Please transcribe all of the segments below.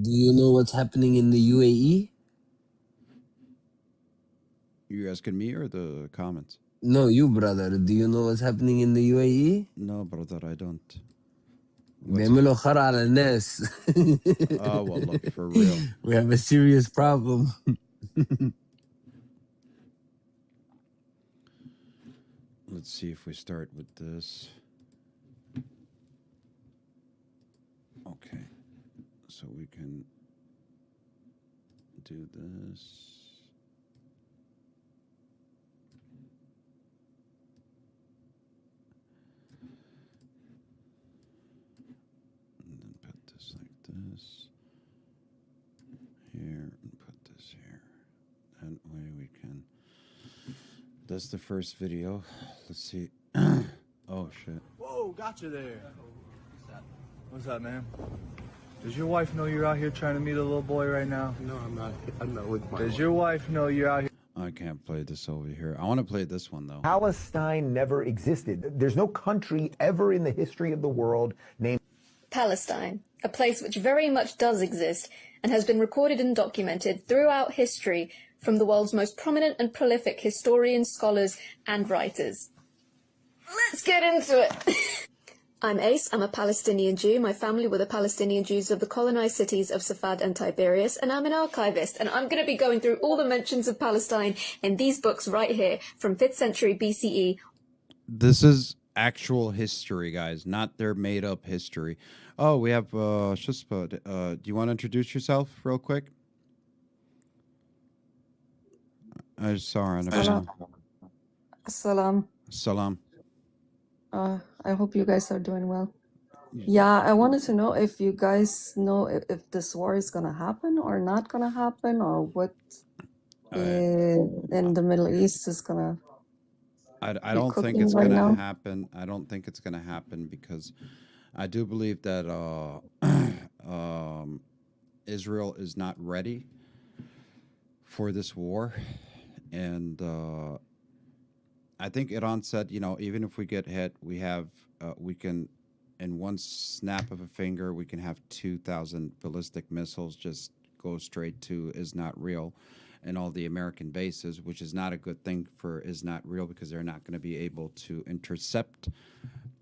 Do you know what's happening in the UAE? You asking me or the comments? No, you, brother. Do you know what's happening in the UAE? No, brother, I don't. بيعملوا خرا على الناس. Oh, well, look, for real. We have a serious problem. Let's see if we start with this. Okay. So we can do this. And then put this like this. Here and put this here. That way we can. That's the first video. Let's see. Oh, shit. Whoa, gotcha there. What's up, man? Does your wife know you're out here trying to meet a little boy right now? No, I'm not. I'm not with my Does wife. your wife know you're out here? I can't play this over here. I want to play this one, though. Palestine never existed. There's no country ever in the history of the world named Palestine, a place which very much does exist and has been recorded and documented throughout history from the world's most prominent and prolific historians, scholars, and writers. Let's get into it. I'm Ace. I'm a Palestinian Jew. My family were the Palestinian Jews of the colonized cities of Safad and Tiberias, and I'm an archivist, and I'm going to be going through all the mentions of Palestine in these books right here from 5th century BCE. This is actual history, guys, not their made-up history. Oh, we have Shuspa. Do you want to introduce yourself real quick? I saw her. Salam. Salam. I hope you guys are doing well. Yeah, I wanted to know if you guys know if this war is gonna happen or not gonna happen, or what in the Middle East is gonna. I don't think it's right gonna now. happen. I don't think it's gonna happen because I do believe that Israel is not ready for this war, and I think Iran said, you know, even if we get hit, we have we can, in one snap of a finger, we can have 2,000 ballistic missiles just go straight to is not real and all the American bases, which is not a good thing for is not real because they're not going to be able to intercept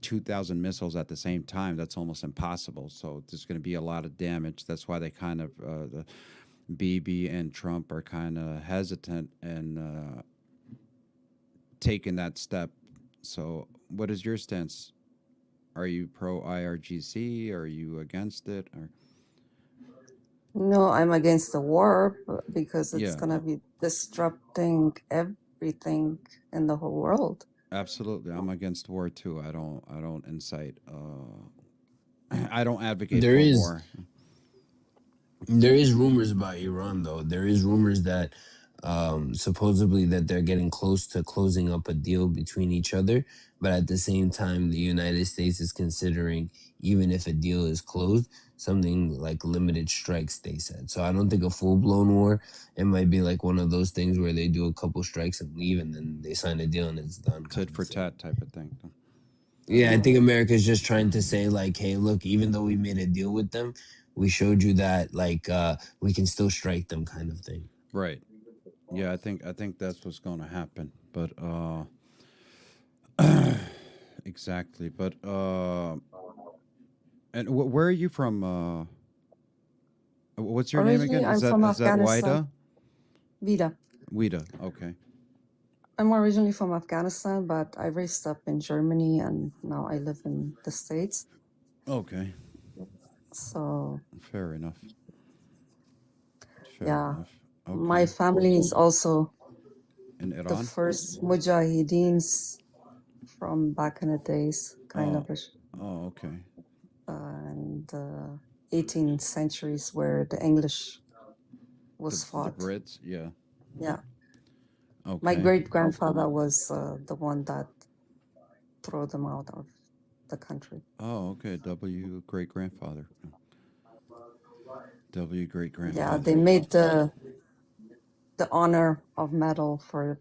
2,000 missiles at the same time. That's almost impossible. So there's going to be a lot of damage. That's why they kind of, the Bibi and Trump are kind of hesitant and taking that step. So what is your stance? Are you pro IRGC? Are you against it? Or No, I'm against the war because it's Yeah. gonna be disrupting everything in the whole world. Absolutely, I'm against war too. I don't incite. I don't advocate There for is- war. There is rumors about Iran, though. There is rumors that supposedly that they're getting close to closing up a deal between each other, but at the same time, the United States is considering, even if a deal is closed, something like limited strikes, they said. So I don't think a full-blown war. It might be like one of those things where they do a couple strikes and leave, and then they sign a deal and it's done. Tit for tat type of thing. Yeah, I think America's just trying to say, like, hey, look, even though we made a deal with them, we showed you that, like, we can still strike them, kind of thing. Right. Yeah, I think that's what's going to happen. But exactly. But and where are you from? What's your name Originally, again? I'm Is from that Afghanistan. Wida? Vida. Wida. Okay. I'm originally from Afghanistan, but I raised up in Germany and now I live in the States. Okay. So Fair enough. Fair yeah, enough. Okay. my family is also in the Iran. first Mujahideens from back in the days, kind of, Oh, okay. and 18th centuries where the English was fought. The Brits, yeah. Yeah. Okay. My great grandfather was the one that threw them out of the country. Oh, okay. W great grandfather. W great grandfather. Yeah, they made the honor of medal for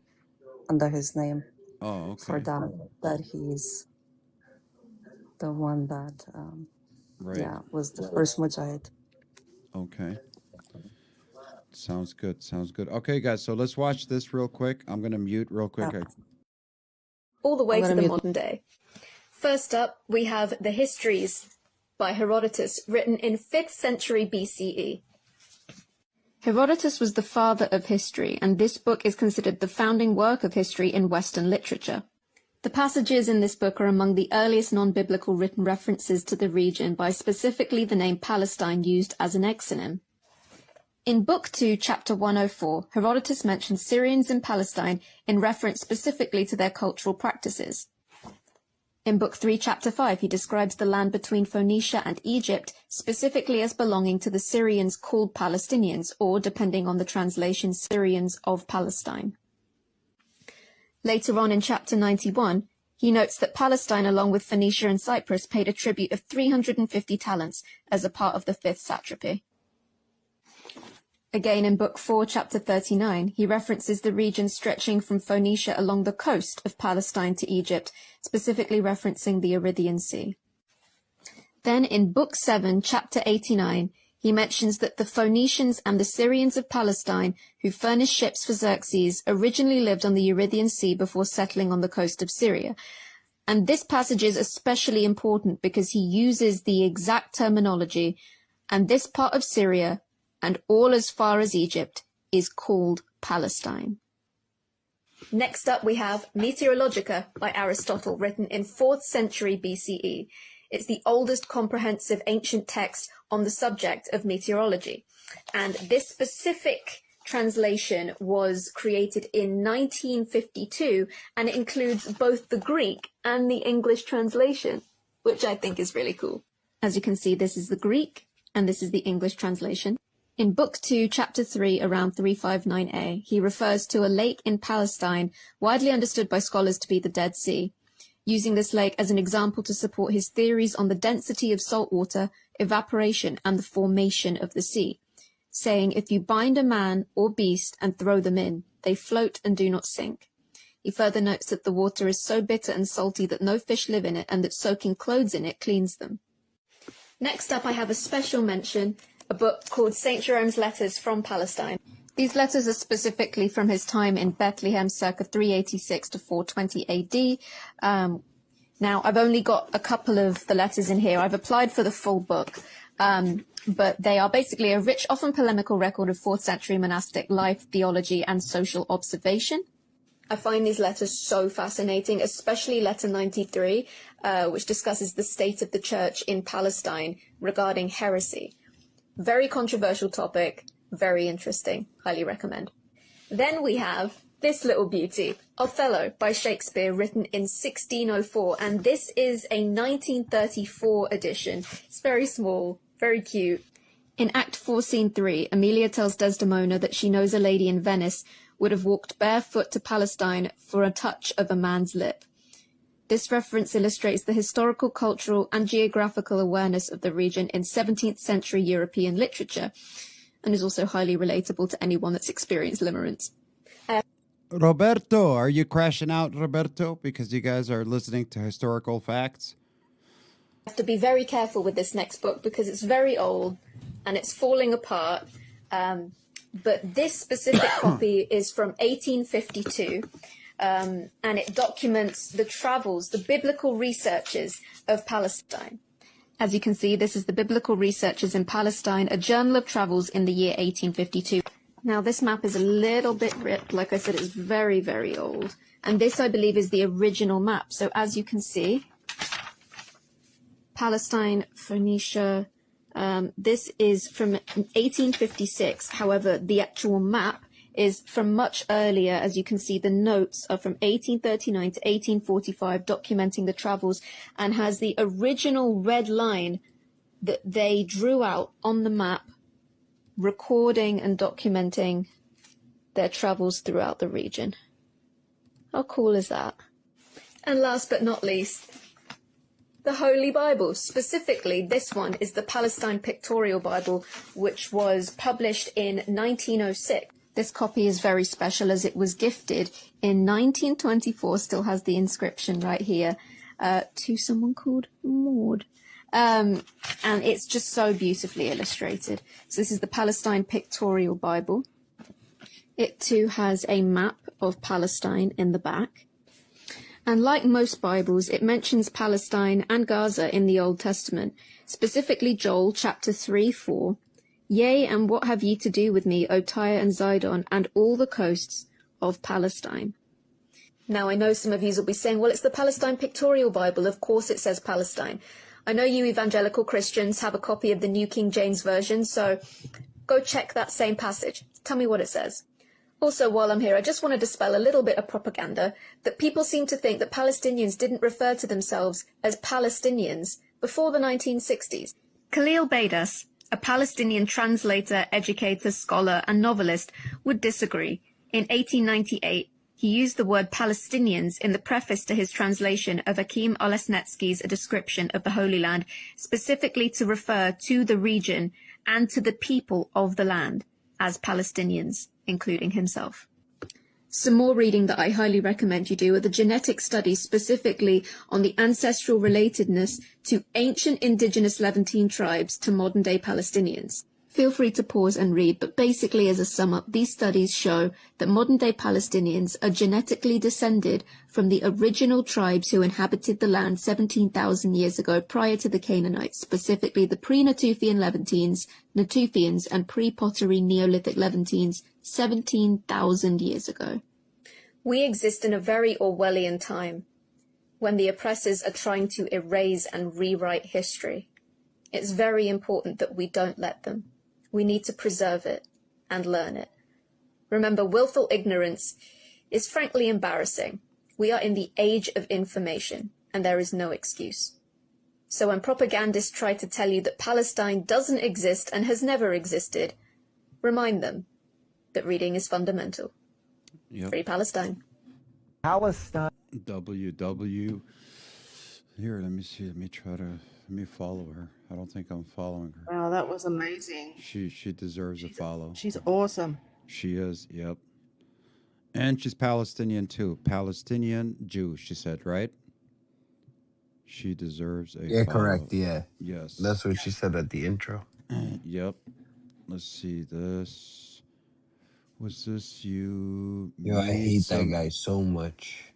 under his name. Oh, okay. For that he's the one that right. yeah, was the first Mujahid. Okay. Sounds good. Sounds good. Okay, guys. So let's watch this real quick. I'm gonna mute real quick. Yeah. All the I'm way to gonna the mute. modern day. First up, we have the Histories by Herodotus, written in 5th century BCE. Herodotus was the father of history, and this book is considered the founding work of history in Western literature. The passages in this book are among the earliest non-biblical written references to the region by specifically the name Palestine used as an exonym. In Book 2, Chapter 104, Herodotus mentions Syrians in Palestine in reference specifically to their cultural practices. In Book 3, Chapter 5, he describes the land between Phoenicia and Egypt specifically as belonging to the Syrians called Palestinians, or, depending on the translation, Syrians of Palestine. Later on in Chapter 91, he notes that Palestine, along with Phoenicia and Cyprus, paid a tribute of 350 talents as a part of the 5th satrapy. Again, in Book 4, Chapter 39, he references the region stretching from Phoenicia along the coast of Palestine to Egypt, specifically referencing the Erythraean Sea. Then, in Book 7, Chapter 89, he mentions that the Phoenicians and the Syrians of Palestine, who furnished ships for Xerxes, originally lived on the Erythraean Sea before settling on the coast of Syria. And this passage is especially important because he uses the exact terminology, and this part of Syria, and all as far as Egypt, is called Palestine. Next up we have Meteorologica by Aristotle, written in 4th century BCE. It's the oldest comprehensive ancient text on the subject of meteorology. And this specific translation was created in 1952, and it includes both the Greek and the English translation, which I think is really cool. As you can see, this is the Greek, and this is the English translation. In Book 2, Chapter 3, around 359a, he refers to a lake in Palestine, widely understood by scholars to be the Dead Sea, using this lake as an example to support his theories on the density of salt water, evaporation, and the formation of the sea, saying, if you bind a man or beast and throw them in, they float and do not sink. He further notes that the water is so bitter and salty that no fish live in it, and that soaking clothes in it cleans them. Next up, I have a special mention, a book called St. Jerome's Letters from Palestine. These letters are specifically from his time in Bethlehem, circa 386 to 420 AD. Now, I've only got a couple of the letters in here. I've applied for the full book, but they are basically a rich, often polemical record of 4th century monastic life, theology, and social observation. I find these letters so fascinating, especially letter 93, which discusses the state of the church in Palestine regarding heresy. Very controversial topic, very interesting, highly recommend. Then we have this little beauty, Othello by Shakespeare, written in 1604, and this is a 1934 edition. It's very small, very cute. In Act 4, Scene 3, Emilia tells Desdemona that she knows a lady in Venice would have walked barefoot to Palestine for a touch of a man's lip. This reference illustrates the historical, cultural, and geographical awareness of the region in 17th century European literature, and is also highly relatable to anyone that's experienced limerence. Roberto, are you crashing out, Roberto? Because you guys are listening to historical facts? I have to be very careful with this next book because it's very old and it's falling apart. But this specific copy is from 1852. And it documents the travels, the biblical researches of Palestine. As you can see, this is the Biblical Researches in Palestine, a journal of travels in the year 1852. Now, this map is a little bit ripped. Like I said, it's very, very old. And this, I believe, is the original map. So as you can see, Palestine, Phoenicia, this is from 1856. However, the actual map is from much earlier. As you can see, the notes are from 1839 to 1845, documenting the travels, and has the original red line that they drew out on the map, recording and documenting their travels throughout the region. How cool is that? And last but not least, the Holy Bible. Specifically, this one is the Palestine Pictorial Bible, which was published in 1906. This copy is very special as it was gifted in 1924, still has the inscription right here, to someone called Maud. And it's just so beautifully illustrated. So this is the Palestine Pictorial Bible. It too has a map of Palestine in the back. And like most Bibles, it mentions Palestine and Gaza in the Old Testament, specifically Joel chapter 3:4. Yea, and what have ye to do with me, O Tyre and Zidon, and all the coasts of Palestine? Now, I know some of you will be saying, well, it's the Palestine Pictorial Bible. Of course it says Palestine. I know you evangelical Christians have a copy of the New King James Version, so go check that same passage. Tell me what it says. Also, while I'm here, I just want to dispel a little bit of propaganda that people seem to think that Palestinians didn't refer to themselves as Palestinians before the 1960s. Khalil Beidas, a Palestinian translator, educator, scholar, and novelist, would disagree. In 1898, he used the word Palestinians in the preface to his translation of Akim Olesnetsky's A Description of the Holy Land, specifically to refer to the region and to the people of the land as Palestinians, including himself. Some more reading that I highly recommend you do are the genetic studies specifically on the ancestral relatedness to ancient indigenous Levantine tribes to modern-day Palestinians. Feel free to pause and read, but basically as a sum up, these studies show that modern-day Palestinians are genetically descended from the original tribes who inhabited the land 17,000 years ago prior to the Canaanites, specifically the pre-Natufian Levantines, Natufians, and pre-pottery Neolithic Levantines 17,000 years ago. We exist in a very Orwellian time when the oppressors are trying to erase and rewrite history. It's very important that we don't let them. We need to preserve it and learn it. Remember, willful ignorance is frankly embarrassing. We are in the age of information, and there is no excuse. So when propagandists try to tell you that Palestine doesn't exist and has never existed, remind them that reading is fundamental. Yep. Free Palestine. Palestine. WW. Here, let me see. Let me follow her. I don't think I'm following her. Wow, that was amazing. She deserves a follow. She's awesome. She is, yep. And she's Palestinian too. Palestinian Jew, she said, right? She deserves a follow. Correct, yeah. Yes. That's what she said at the intro. Yep. Let's see this. Was this you? Yo, I hate that guy so much.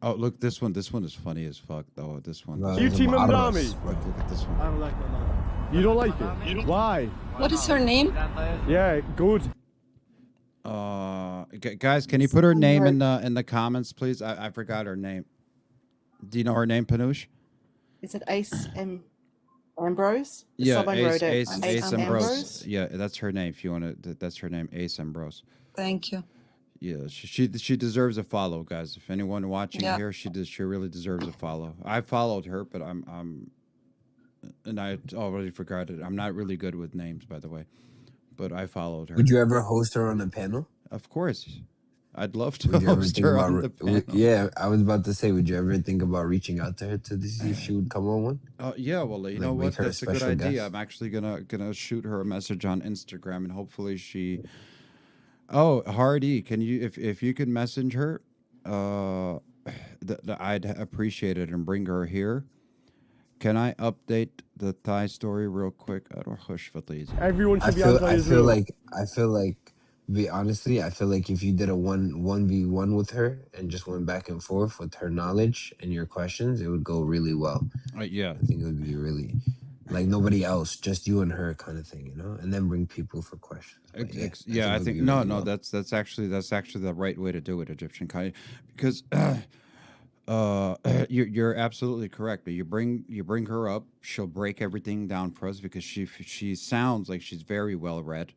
Oh, look, this one is funny as fuck, though. This one. Bro, You team Mamdami. Look at this one. I don't like that. You don't like it? Why? What is her name? Yeah, good. Guys, can you put her name in the comments, please? I forgot her name. Do you know her name, Panush? Is it Ace Ambrose? Yeah, Someone wrote it. Ace Ambrose. Yeah, that's her name. If you want to, that's her name, Ace Ambrose. Thank you. Yeah, she deserves a follow, guys. If anyone watching here, she really deserves a follow. I followed her, but and I already forgot it. I'm not really good with names, by the way, but I followed her. Would you ever host her on a panel? Of course, I'd love to host her on the panel. Yeah, I was about to say, would you ever think about reaching out to her to see if she would come on one? Yeah, well, you know what? That's a good idea. I'm actually gonna shoot her a message on Instagram, and hopefully she. Oh, Hardy, can you if you could message her, I'd appreciate it and bring her here. Can I update the Thai story real quick? I don't hush for these. Everyone should be anti-Israel. I feel like, honestly, I feel like if you did a 1v1 with her and just went back and forth with her knowledge and your questions, it would go really well. Yeah, I think it would be really like nobody else, just you and her kind of thing, you know, and then bring people for questions. I think no, that's actually the right way to do it, Egyptian Kai, because you're absolutely correct. But you bring her up, she'll break everything down for us because she sounds like she's very well read.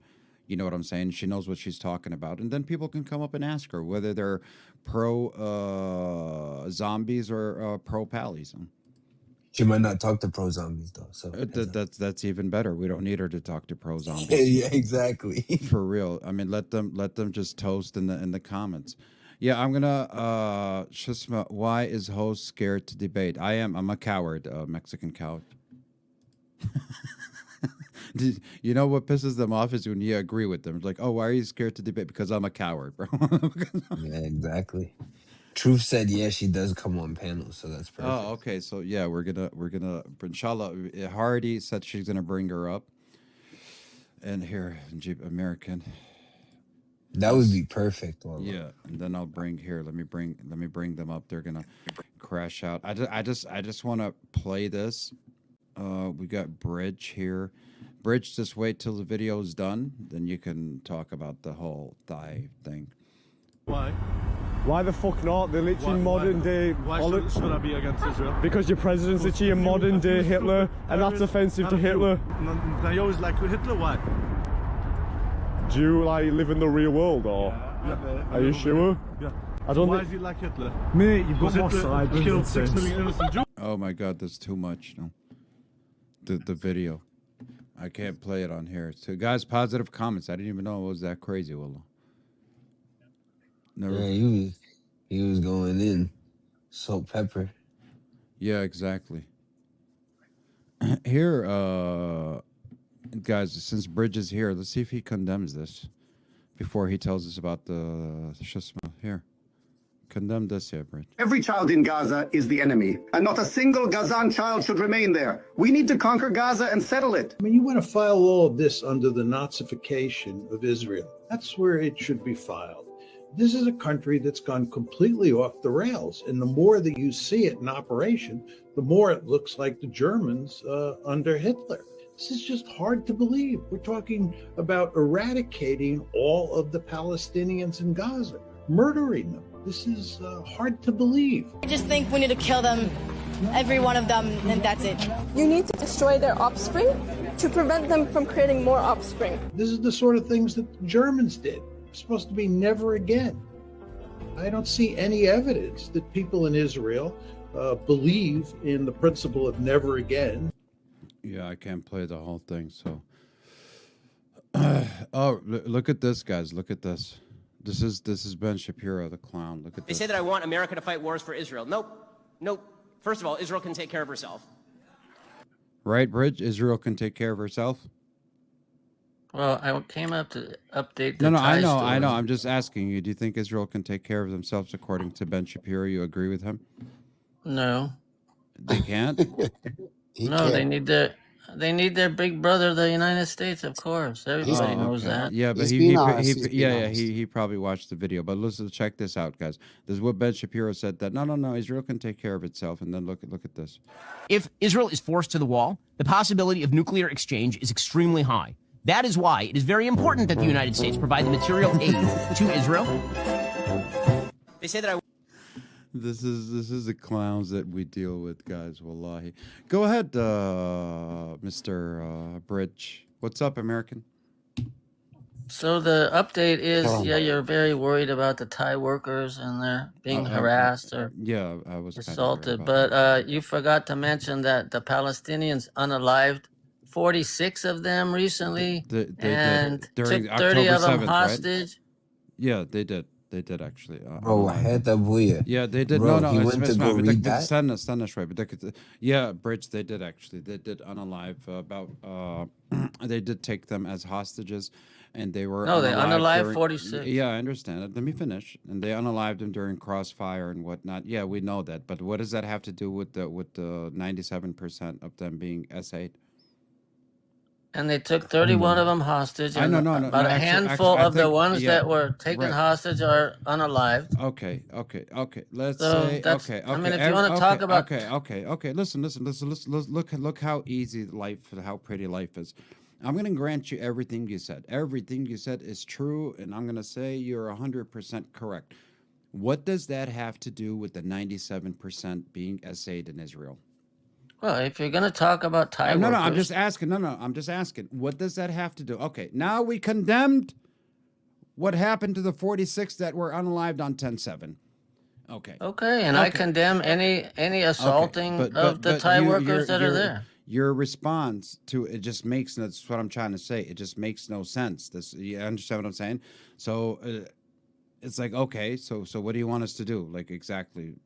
You know what I'm saying? She knows what she's talking about, and then people can come up and ask her whether they're pro zombies or pro pallies. She might not talk to pro zombies though, so that's even better. We don't need her to talk to pro zombies. Yeah, exactly. For real. I mean, let them just toast in the comments. Yeah, I'm gonna Shisma, why is host scared to debate? I'm a coward, Mexican coward. You know what pisses them off is when you agree with them. It's like, oh, why are you scared to debate? Because I'm a coward, bro. Yeah, exactly. Truth said, yeah, she does come on panels, so that's perfect. Oh, okay. So yeah, we're gonna inshallah. Hardy said she's gonna bring her up, and here Jeep American. That would be perfect. Wallah. Yeah, and then I'll bring here. Let me bring them up. They're gonna crash out. I just want to play this. We got Bridge here. Bridge, just wait till the video is done, then you can talk about the whole thigh thing. Why? Why the fuck not? They're literally modern day. Why should I be against Israel? Because your president's literally a modern day Hitler, and that's offensive to Hitler. Now you always like Hitler. Why? Do you like live in the real world, or are you sure? Yeah. I don't Why think. is he like Hitler? Mate, you've got Because more Hitler sideburns killed than 6 sense. million innocent Jews. Oh my God, that's too much. No, the video, I can't play it on here. So guys, positive comments. I didn't even know it was that crazy. Wallah. Never. Yeah, he was going in. Salt, pepper. Yeah, exactly. Here, guys, since Bridge is here, let's see if he condemns this before he tells us about the Shusma. Here, condemn this here, Bridge. Every child in Gaza is the enemy, and not a single Gazan child should remain there. We need to conquer Gaza and settle it. I mean, you want to file all of this under the Nazification of Israel. That's where it should be filed. This is a country that's gone completely off the rails. And the more that you see it in operation, the more it looks like the Germans under Hitler. This is just hard to believe. We're talking about eradicating all of the Palestinians in Gaza, murdering them. This is hard to believe. I just think we need to kill them, every one of them, and that's it. You need to destroy their offspring to prevent them from creating more offspring. This is the sort of things that the Germans did. It's supposed to be never again. I don't see any evidence that people in Israel believe in the principle of never again. Yeah, I can't play the whole thing. So, oh, look at this, guys. Look at this. This is Ben Shapiro, the clown. Look at They this. say that I want America to fight wars for Israel. Nope. First of all, Israel can take care of herself. Right, Bridge? Israel can take care of herself? Well, I came up to update the No, Thai I know. story. I'm just asking you. Do you think Israel can take care of themselves according to Ben Shapiro? You agree with him? No. They can't? No, they need their big brother, the United States, of course. Everybody knows that. Yeah, but he probably watched the video. But listen, check this out, guys. This is what Ben Shapiro said, that no, Israel can take care of itself. And then look at this. If Israel is forced to the wall, the possibility of nuclear exchange is extremely high. That is why it is very important that the United States provide the material aid to Israel. They say that I. This is the clowns that we deal with, guys. Wallahi. Go ahead, Mr. Bridge. What's up, American? So the update is, you're very worried about the Thai workers and they're being harassed or I was assaulted. But you forgot to mention that the Palestinians unalived 46 of them recently and took 30 October of them 7th, hostage. Right? Yeah, they did. They did actually. Bro, yeah, they did. Bro, no, he went to go read that? Yeah, Bridge, they did actually. They did unalive they did take them as hostages, and they were No, they unalived 46. Yeah, I understand. Let me finish. And they unalived them during crossfire and whatnot. Yeah, we know that. But what does that have to do with the 97% of them being S8? And they took 31 of them hostage. And No. About a handful of the ones that were taken hostage are unalived. Okay. Let's So say that's- okay. I mean, if you wanna talk about- Okay. Listen. Look how easy life, how pretty life is. I'm gonna grant you everything you said. Everything you said is true, and I'm gonna say you're 100% correct. What does that have to do with the 97% being essayed in Israel? Well, if you're going to talk about Thai No, workers... I'm just asking. I'm just asking. What does that have to do? Okay, now we condemned what happened to the 46 that were unalived on 10/7. Okay. Okay, and I condemn any assaulting of the Thai workers that are there. Your response to it just makes, that's what I'm trying to say. It just makes no sense. You understand what I'm saying? So it's like, okay, so what do you want us to do? Like, exactly.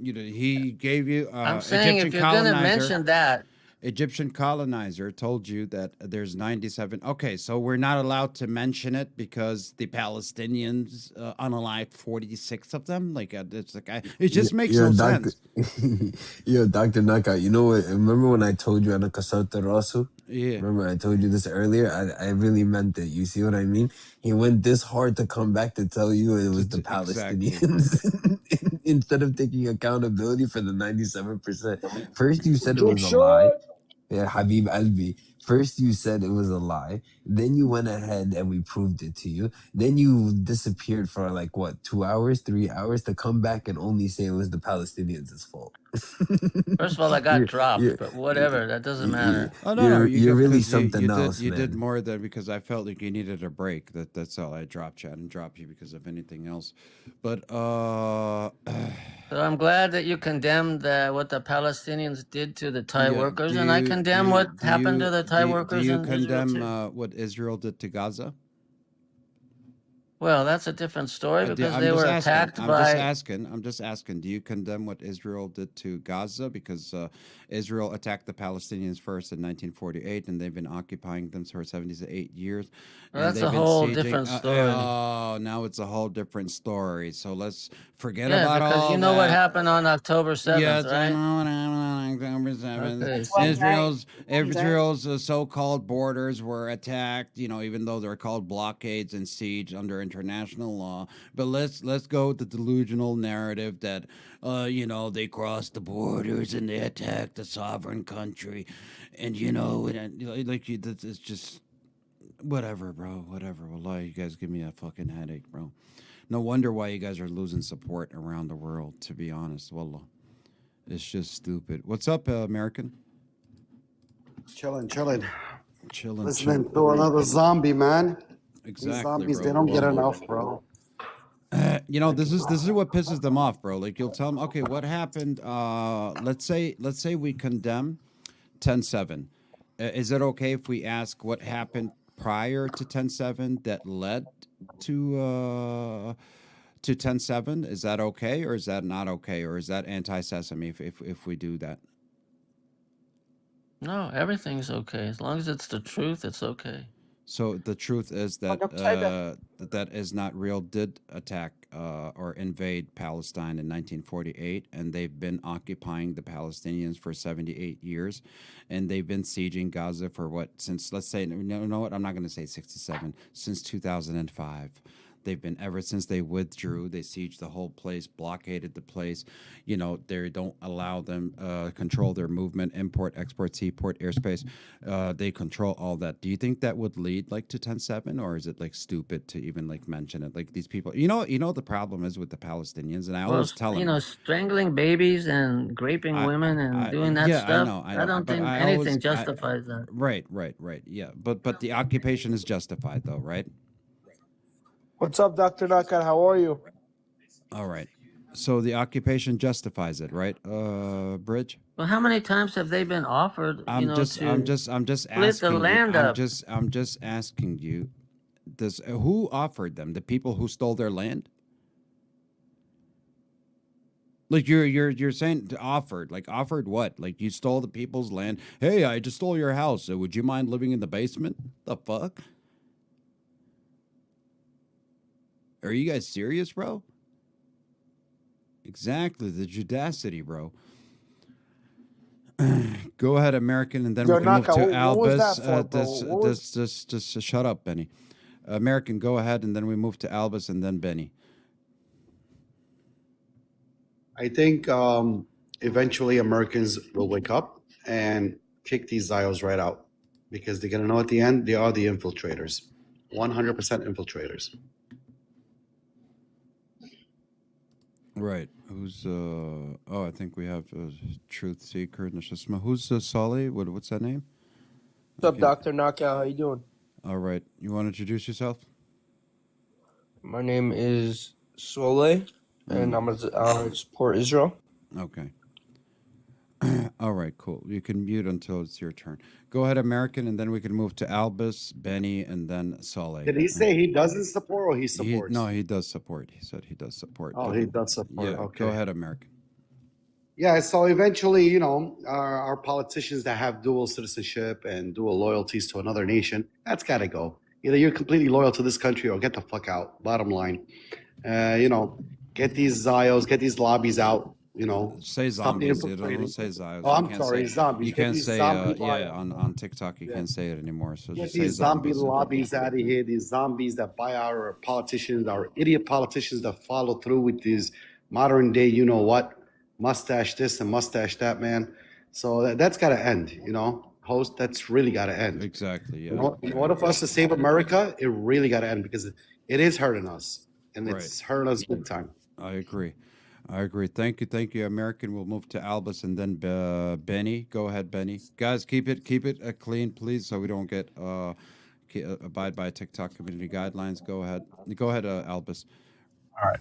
He gave you I'm saying Egyptian if you're going to colonizer. mention that, Egyptian colonizer told you that there's 97. Okay, so we're not allowed to mention it because the Palestinians unalived 46 of them. Like it's like it just makes no Doctor, sense. yo, Dr. Knockout. You know what? Remember when I told you Ana Casarte Rosso? Yeah. Remember I told you this earlier? I really meant it. You see what I mean? He went this hard to come back to tell you it was the Exactly. Palestinians instead of taking accountability for the 97%. First you said it Joe was a lie. Short. Yeah, Habib Albi. First you said it was a lie. Then you went ahead and we proved it to you. Then you disappeared for like what, 2 hours, 3 hours to come back and only say it was the Palestinians' fault. First of all, I got you're, dropped, you're, but whatever. That doesn't matter. Oh no, you you're got really because something else, you did man. more than because I felt like you needed a break. That's all. I dropped you. I didn't drop you because of anything else. But So I'm glad that you condemned what the Palestinians did to the Thai yeah. workers, and I condemn what happened to the Thai do workers you in Israel condemn too. what Israel did to Gaza? Well, that's a different story because I'm they just were asking. attacked I'm by. just asking. I'm just asking. Do you condemn what Israel did to Gaza? Because Israel attacked the Palestinians first in 1948, and they've been occupying them for 78 years. Well, And that's they've a been whole sieging. different story. Oh, now it's a whole different story. So let's forget Yeah, about because all you know what that. happened on October 7th, Yes, I right? know what happened on October 7th. Okay, see. Israel's so-called borders were attacked, even though they're called blockades and siege under international law. But let's go with the delusional narrative that they crossed the borders and they attacked a sovereign country, and it's just whatever, bro. Whatever. Wallahi, you guys give me a fucking headache, bro. No wonder why you guys are losing support around the world, to be honest. Wallah. It's just stupid. What's up, American? Chilling. chilling. Listening to another zombie, man. Exactly, These zombies, bro. they don't get Wallah. enough, bro. This is what pisses them off, bro. Like you'll tell them, okay, what happened? Let's say we condemn 10/7. Is it okay if we ask what happened prior to 10/7 that led to 10/7? Is that okay, or is that not okay, or is that anti-sesame if we do that? No, everything's okay. As long as it's the truth, it's okay. So the truth is that that Israel did attack or invade Palestine in 1948, and they've been occupying the Palestinians for 78 years, and they've been sieging Gaza for since, let's say, no, what, I'm not going to say 67, since 2005. They've been ever since they withdrew. They sieged the whole place, blockaded the place. They don't allow them control their movement, import, export, seaport, airspace. They control all that. Do you think that would lead to 10/7, or is it stupid to even mention it? Like these people, the problem is with the Palestinians, and I always tell them, strangling babies and raping women and doing that stuff. I don't think anything justifies that. Right. Yeah, but the occupation is justified, though, right? What's up, Dr. Knockout? How are you? All right. So the occupation justifies it, right? Bridge? Well, how many times have they been offered, I'm just split the land up? I'm just asking you, who offered them? The people who stole their land? Like you're saying offered, offered what? Like you stole the people's land. Hey, I just stole your house. So would you mind living in the basement? The fuck? Are you guys serious, bro? Exactly, the judacity, bro. Go ahead, American, and then we can move to Albus. Just shut up, Benny. American, go ahead, and then we move to Albus, and then Benny. I think eventually Americans will wake up and kick these Zios right out, because they're going to know at the end they are the infiltrators. 100% infiltrators. Right. Who's I think we have a Truth Seeker. Who's Solly? What's that name? What's up, Dr. Knockout? How you doing? All right. You want to introduce yourself? My name is Soleil, and I support Israel. Okay. All right, cool. You can mute until it's your turn. Go ahead, American, and then we can move to Albus, Benny, and then Soleh. Did he say he doesn't support or he supports? No, he does support. He said he does support. Oh, he does support. Yeah, okay. Go ahead, American. Yeah, so eventually, you know, our politicians that have dual citizenship and dual loyalties to another nation, that's got to go. Either you're completely loyal to this country or get the fuck out. Bottom line, you know, get these Zios, get these lobbies out. You know, Say stop the zombies. You don't infiltrating. say Zios. Oh, You I'm can't sorry, say. zombies. You Get can't these say. zombie. Yeah, on TikTok you can't say it anymore. So Get just say these zombie zombies. lobbies out of here. These zombies that buy our politicians, our idiot politicians that follow through with these modern day, you know what, mustache this and mustache that, man. So that's got to end, you know, host. That's really got to end. Exactly. Yeah. You know, in order for us to save America, it really got to end because it is hurting us, and it's hurting us big time. I agree. I agree. Thank you, American. We'll move to Albus and then Benny. Go ahead, Benny. Guys, keep it clean, please, so we don't get abide by TikTok community guidelines. Go ahead, Albus. All right.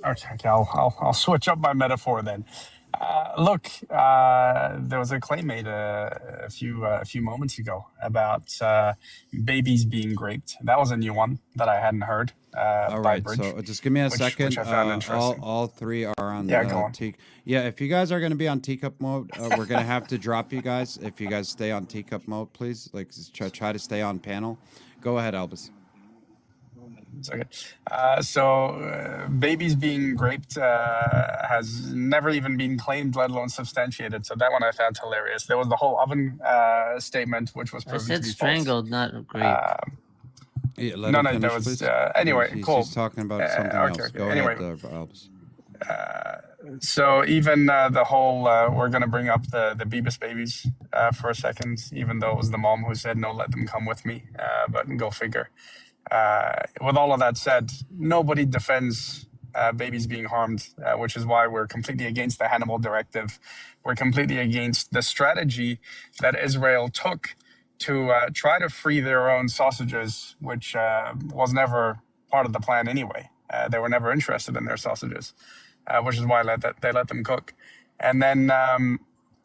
Okay, I'll switch up my metaphor then. Look, there was a claim made a few moments ago about babies being raped. That was a new one that I hadn't heard. All by right, Bridge, so just give me a second. which I found interesting. All three are on Yeah, go on. Yeah, if you guys are going to be on teacup mode, we're going to have to drop you guys. If you guys stay on teacup mode, please, like try to stay on panel. Go ahead, Albus. Okay. Babies being raped has never even been claimed, let alone substantiated. So that one I found hilarious. There was the whole oven statement, which was I proven said to be strangled, not raped. Yeah, let no, him no, finish, that was please. anyway. Cool. He's talking about something else. Okay. Go Anyway, ahead, Albus. So even the whole we're going to bring up the Beavis babies for a second, even though it was the mom who said no, let them come with me. But go figure. With all of that said, nobody defends babies being harmed, which is why we're completely against the Hannibal Directive. We're completely against the strategy that Israel took to try to free their own sausages, which was never part of the plan anyway. They were never interested in their sausages, which is why they let them cook. And then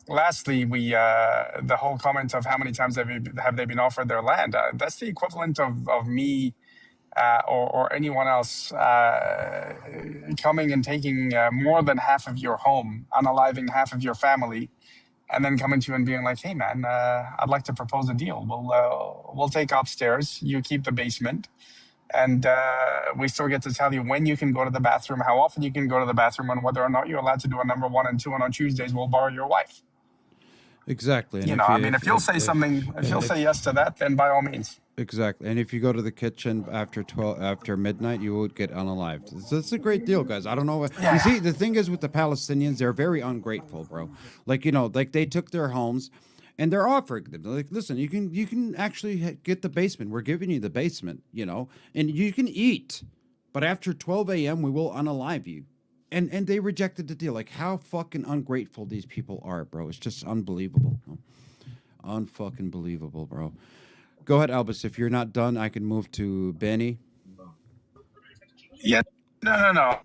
lastly, the whole comment of how many times have they been offered their land? That's the equivalent of me or anyone else coming and taking more than half of your home, unaliving half of your family, and then coming to you and being like, "Hey, man, I'd like to propose a deal. We'll take upstairs. You keep the basement." And we still get to tell you when you can go to the bathroom, how often you can go to the bathroom, and whether or not you're allowed to do a number 1 and 2. And on Tuesdays, we'll borrow your wife. Exactly. And if you'll say something, if you'll say yes to that, then by all means. Exactly. And if you go to the kitchen after midnight, you would get unalived. It's a great deal, guys. I don't know. Yeah. You see, the thing is with the Palestinians, they're very ungrateful, bro. Like, you know, like they took their homes and they're offering them. Like, listen, you can actually get the basement. We're giving you the basement, you know, and you can eat. But after 12 a.m., we will unalive you. And they rejected the deal. Like, how fucking ungrateful these people are, bro. It's just unbelievable. Unfucking believable, bro. Go ahead, Albus. If you're not done, I can move to Benny. Yeah. No.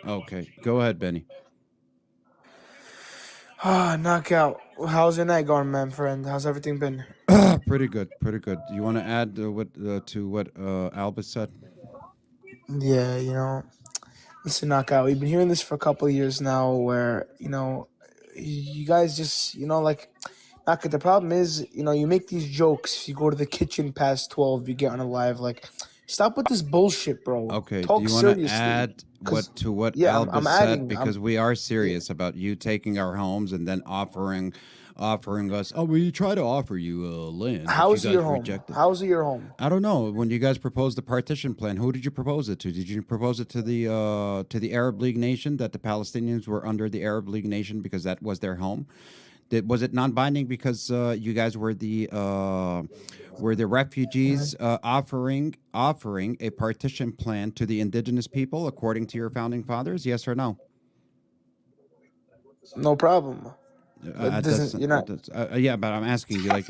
Okay. Go ahead, Benny. Knockout. How's your night going, man, friend? How's everything been? Pretty good. You want to add to what Albus said? Yeah, you know, listen, Knockout. We've been hearing this for a couple of years now where, you know, you guys just, you know, like, Knockout, the problem is, you know, you make these jokes. If you go to the kitchen past 12, you get unalive. Like, stop with this bullshit, bro. Okay, Talk do you want to seriously. add what Yeah, Albus I'm said? adding. Because we are serious about you taking our homes and then offering us, oh, we try to offer you land. but How's you your guys home? rejected. How's your home? I don't know. When you guys proposed the partition plan, who did you propose it to? Did you propose it to the Arab League nation, that the Palestinians were under the Arab League nation because that was their home? Was it non-binding because you guys were the refugees offering a partition plan to the indigenous people according to your founding fathers? Yes or no? No problem. You're not. Yeah, but I'm asking you, like,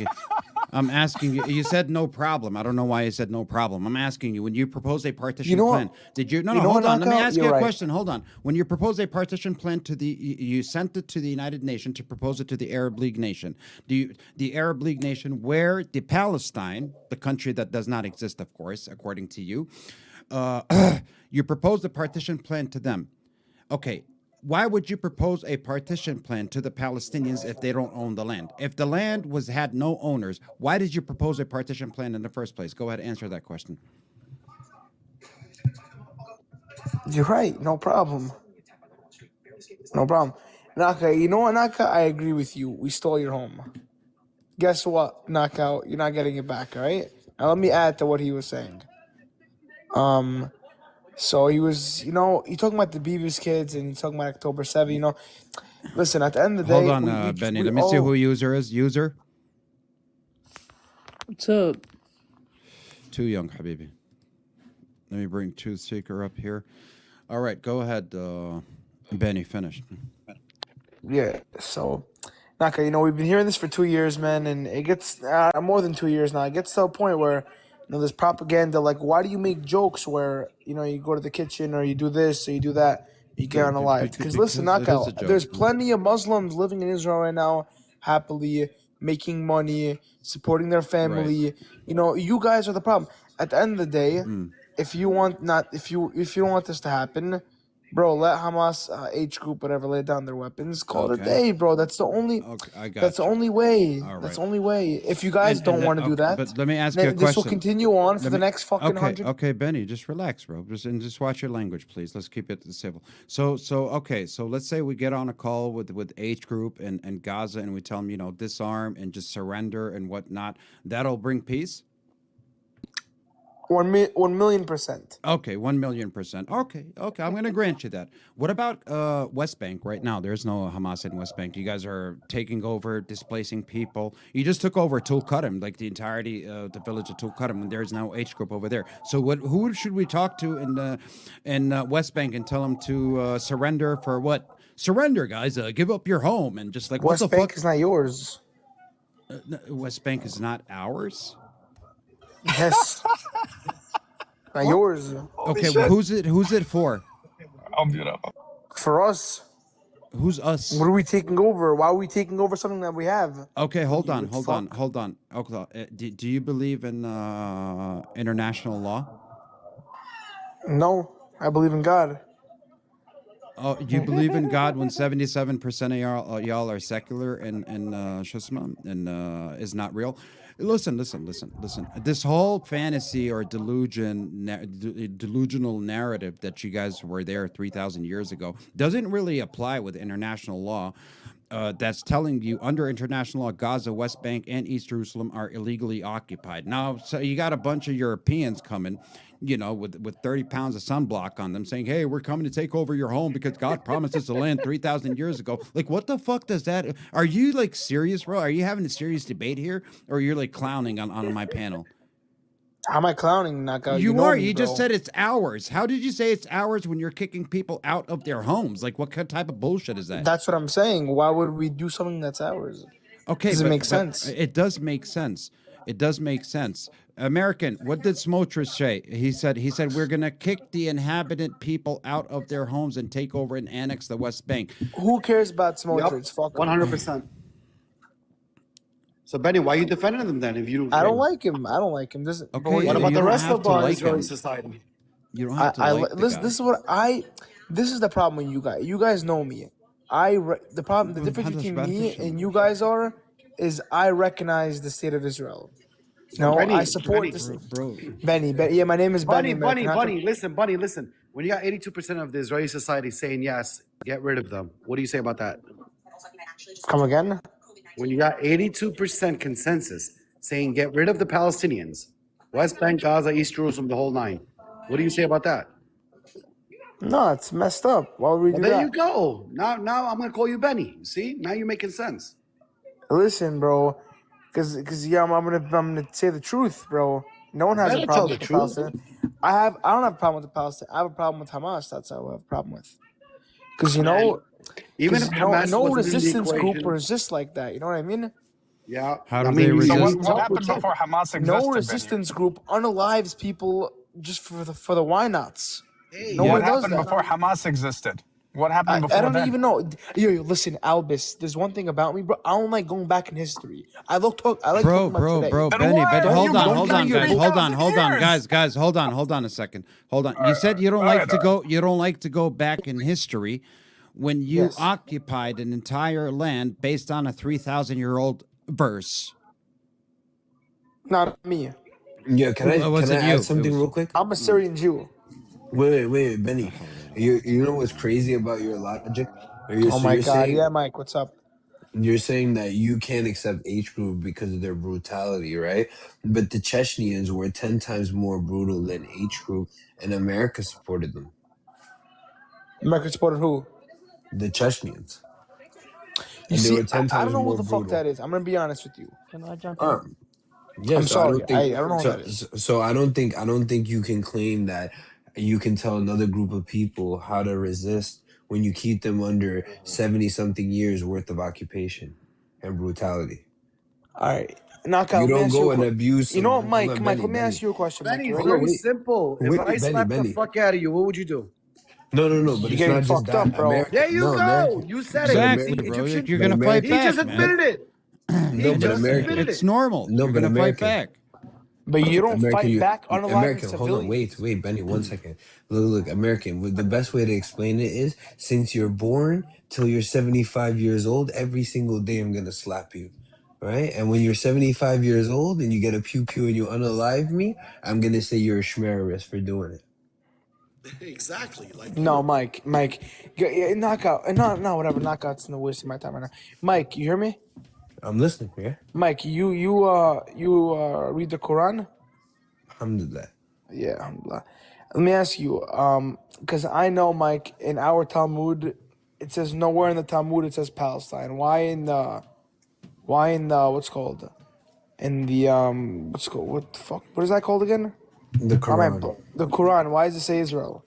I'm asking you. You said no problem. I don't know why you said no problem. I'm asking you, when you proposed a partition plan, did you? No, hold on. Let me ask you a question. Hold on. When you proposed a partition plan you sent it to the United Nations to propose it to the Arab League nation. The Arab League nation, where the Palestine, the country that does not exist, of course, according to you, you proposed a partition plan to them. Okay. why would you propose a partition plan to the Palestinians if they don't own the land? If the land had no owners, why did you propose a partition plan in the first place? Go ahead, answer that question. You're right. No problem. No problem. Naka, you know what, Naka? I agree with you. We stole your home. Guess what, Knockout? You're not getting it back, all right? Now let me add to what he was saying. So he was, you talking about the Beavis kids and he's talking about October 7th, Listen, at the end of the day... Hold on, Benny. Let me see who user is. User? What's up? Too young, Habibi. Let me bring Truth Seeker up here. All right, go ahead, Benny. Finish. Yeah, so... Naka, we've been hearing this for 2 years, man, and it gets more than 2 years now. It gets to a point where, there's propaganda. Like, why do you make jokes where, you go to the kitchen or you do this or you do that, you get on a live? Because listen, Naka, there's plenty of Muslims living in Israel right now, happily making money, supporting their family. Right. You guys are the problem. At the end of the day, if you don't want this to happen, bro, let Hamas, H group, whatever, lay down their weapons. Call it a day, bro. That's the only. Okay, that's the only way. Right. That's the only way. If you guys don't want to do that, but let me ask you a question. This will continue on for the next fucking 100. Okay, Benny, just relax, bro. Just watch your language, please. Let's keep it civil. So let's say we get on a call with H group and Gaza, and we tell them, disarm and just surrender and whatnot. That'll bring peace. 1,000,000%. Okay, 1,000,000%. Okay. I'm going to grant you that. What about West Bank right now? There's no Hamas in West Bank. You guys are taking over, displacing people. You just took over Tulkarm, like the entirety of the village of Tulkarm, and there's now H group over there. So who should we talk to in West Bank and tell them to surrender for what? Surrender, guys. Give up your home and just like West what the Bank fuck? Is not yours. West Bank is not ours. Yes. Not yours. Okay, well, who's it for? I'll mute up. For us. Who's us? What are we taking over? Why are we taking over something that we have? Okay, hold on. Do you believe in international law? No, I believe in God. Oh, you believe in God when 77% of y'all are secular and Shusma and is not real? Listen. This whole fantasy or delusional narrative that you guys were there 3,000 years ago doesn't really apply with international law. That's telling you under international law, Gaza, West Bank, and East Jerusalem are illegally occupied. Now, so you got a bunch of Europeans coming, with 30 pounds of sunblock on them saying, hey, we're coming to take over your home because God promised us the land 3,000 years ago. Like, what the fuck does that? Are you like serious, bro? Are you having a serious debate here? Or you're like clowning on my panel? How am I clowning, Knockout? You are. You just said it's ours. How did you say it's ours when you're kicking people out of their homes? Like, what type of bullshit is that? That's what I'm saying. Why would we do something that's ours? Okay, does it make sense? It does make sense. It does make sense. American, what did Smotrich say? He said we're gonna kick the inhabitant people out of their homes and take over and annex the West Bank. Who cares about Smotrich? Yep, 100%. So Benny, why are you defending them then? If you, I don't like him. Okay. What about the rest of our Israeli society? You don't have to like the guy. This is the problem with you guys. You guys know me. The difference between me and you guys is I recognize the state of Israel. Benny, I support this. Bro. Benny. Yeah, my name is Benny. Bunny. Listen. When you got 82% of the Israeli society saying yes, get rid of them. What do you say about that? Come again? When you got 82% consensus saying get rid of the Palestinians, West Bank, Gaza, East Jerusalem, the whole nine. What do you say about that? No, it's messed up. Why would we do that? There you go. Now I'm going to call you Benny. See? Now you're making sense. Listen, bro. Because I'm gonna say the truth, bro. No one has a problem with the Palestinians. I don't have a problem with the Palestinians. I have a problem with Hamas. That's what I have a problem with. Because even if no resistance group resists like that. You know what I mean? Yeah. How do they resist? What happened before Hamas existed? No resistance group unalives people just for the why nots. What happened before Hamas existed? What happened before I don't then? even know. Yo, listen, Albus. There's one thing about me, bro. I don't like going back in history. I like talking about today. Benny, hold on, guys, hold on a second. Hold on. You said you don't like to go. You don't like to go back in history. when you Yes. occupied an entire land based on a 3,000-year-old verse. Not me. Yeah, can I add something real quick? I'm a Syrian Jew. Wait, Benny. You know what's crazy about your logic? Oh my God. Yeah, Mike, what's up? You're saying that you can't accept H group because of their brutality, right? But the Chechens were 10 times more brutal than H group, and America supported them. America supported who? The Chechens. You And they see, were 10 I don't times know who more the fuck brutal. that is. I'm gonna be honest with you. Can I jump in? Yeah, I'm so I sorry. don't think I don't know who that is. so I don't think you can claim that you can tell another group of people how to resist when you keep them under 70 something years worth of occupation and brutality. All right. Knockout, You let me don't ask you go a and question. abuse You know what, someone. Hold Mike? on, Mike, Benny, let me ask you a question, Mike. Benny, You it's ready? very simple. If I slapped the Benny. fuck out of you, what would you do? No, but You're it's getting not just fucked that. up, bro. America, There you no, go. America, You said but it. Exactly, The America, bro. Egyptian. You're but gonna fight America, He back, just man. admitted it. no, He but just American, admitted It's it. normal. no, You're but gonna fight American, back. But you don't American, fight you back unaliving American, hold on, civilians. wait, Benny, 1 second. Look, American. The best way to explain it is since you're born till you're 75 years old, every single day I'm gonna slap you. Right? And when you're 75 years old and you get a pew pew and you unalive me, I'm gonna say you're a schmerist for doing it. Exactly. Like No, Mike. Knockout. No, whatever. Knockout's no wasting my time right now. Mike, you hear me? I'm listening, yeah? Mike, you read the Quran? Alhamdulillah. Yeah, alhamdulillah. Let me ask you, because I know, Mike, in our Talmud, it says nowhere in the Talmud it says Palestine. Why in the what's called? In the what the fuck? What is that called again? The Quran. The Quran. Why does it say Israel?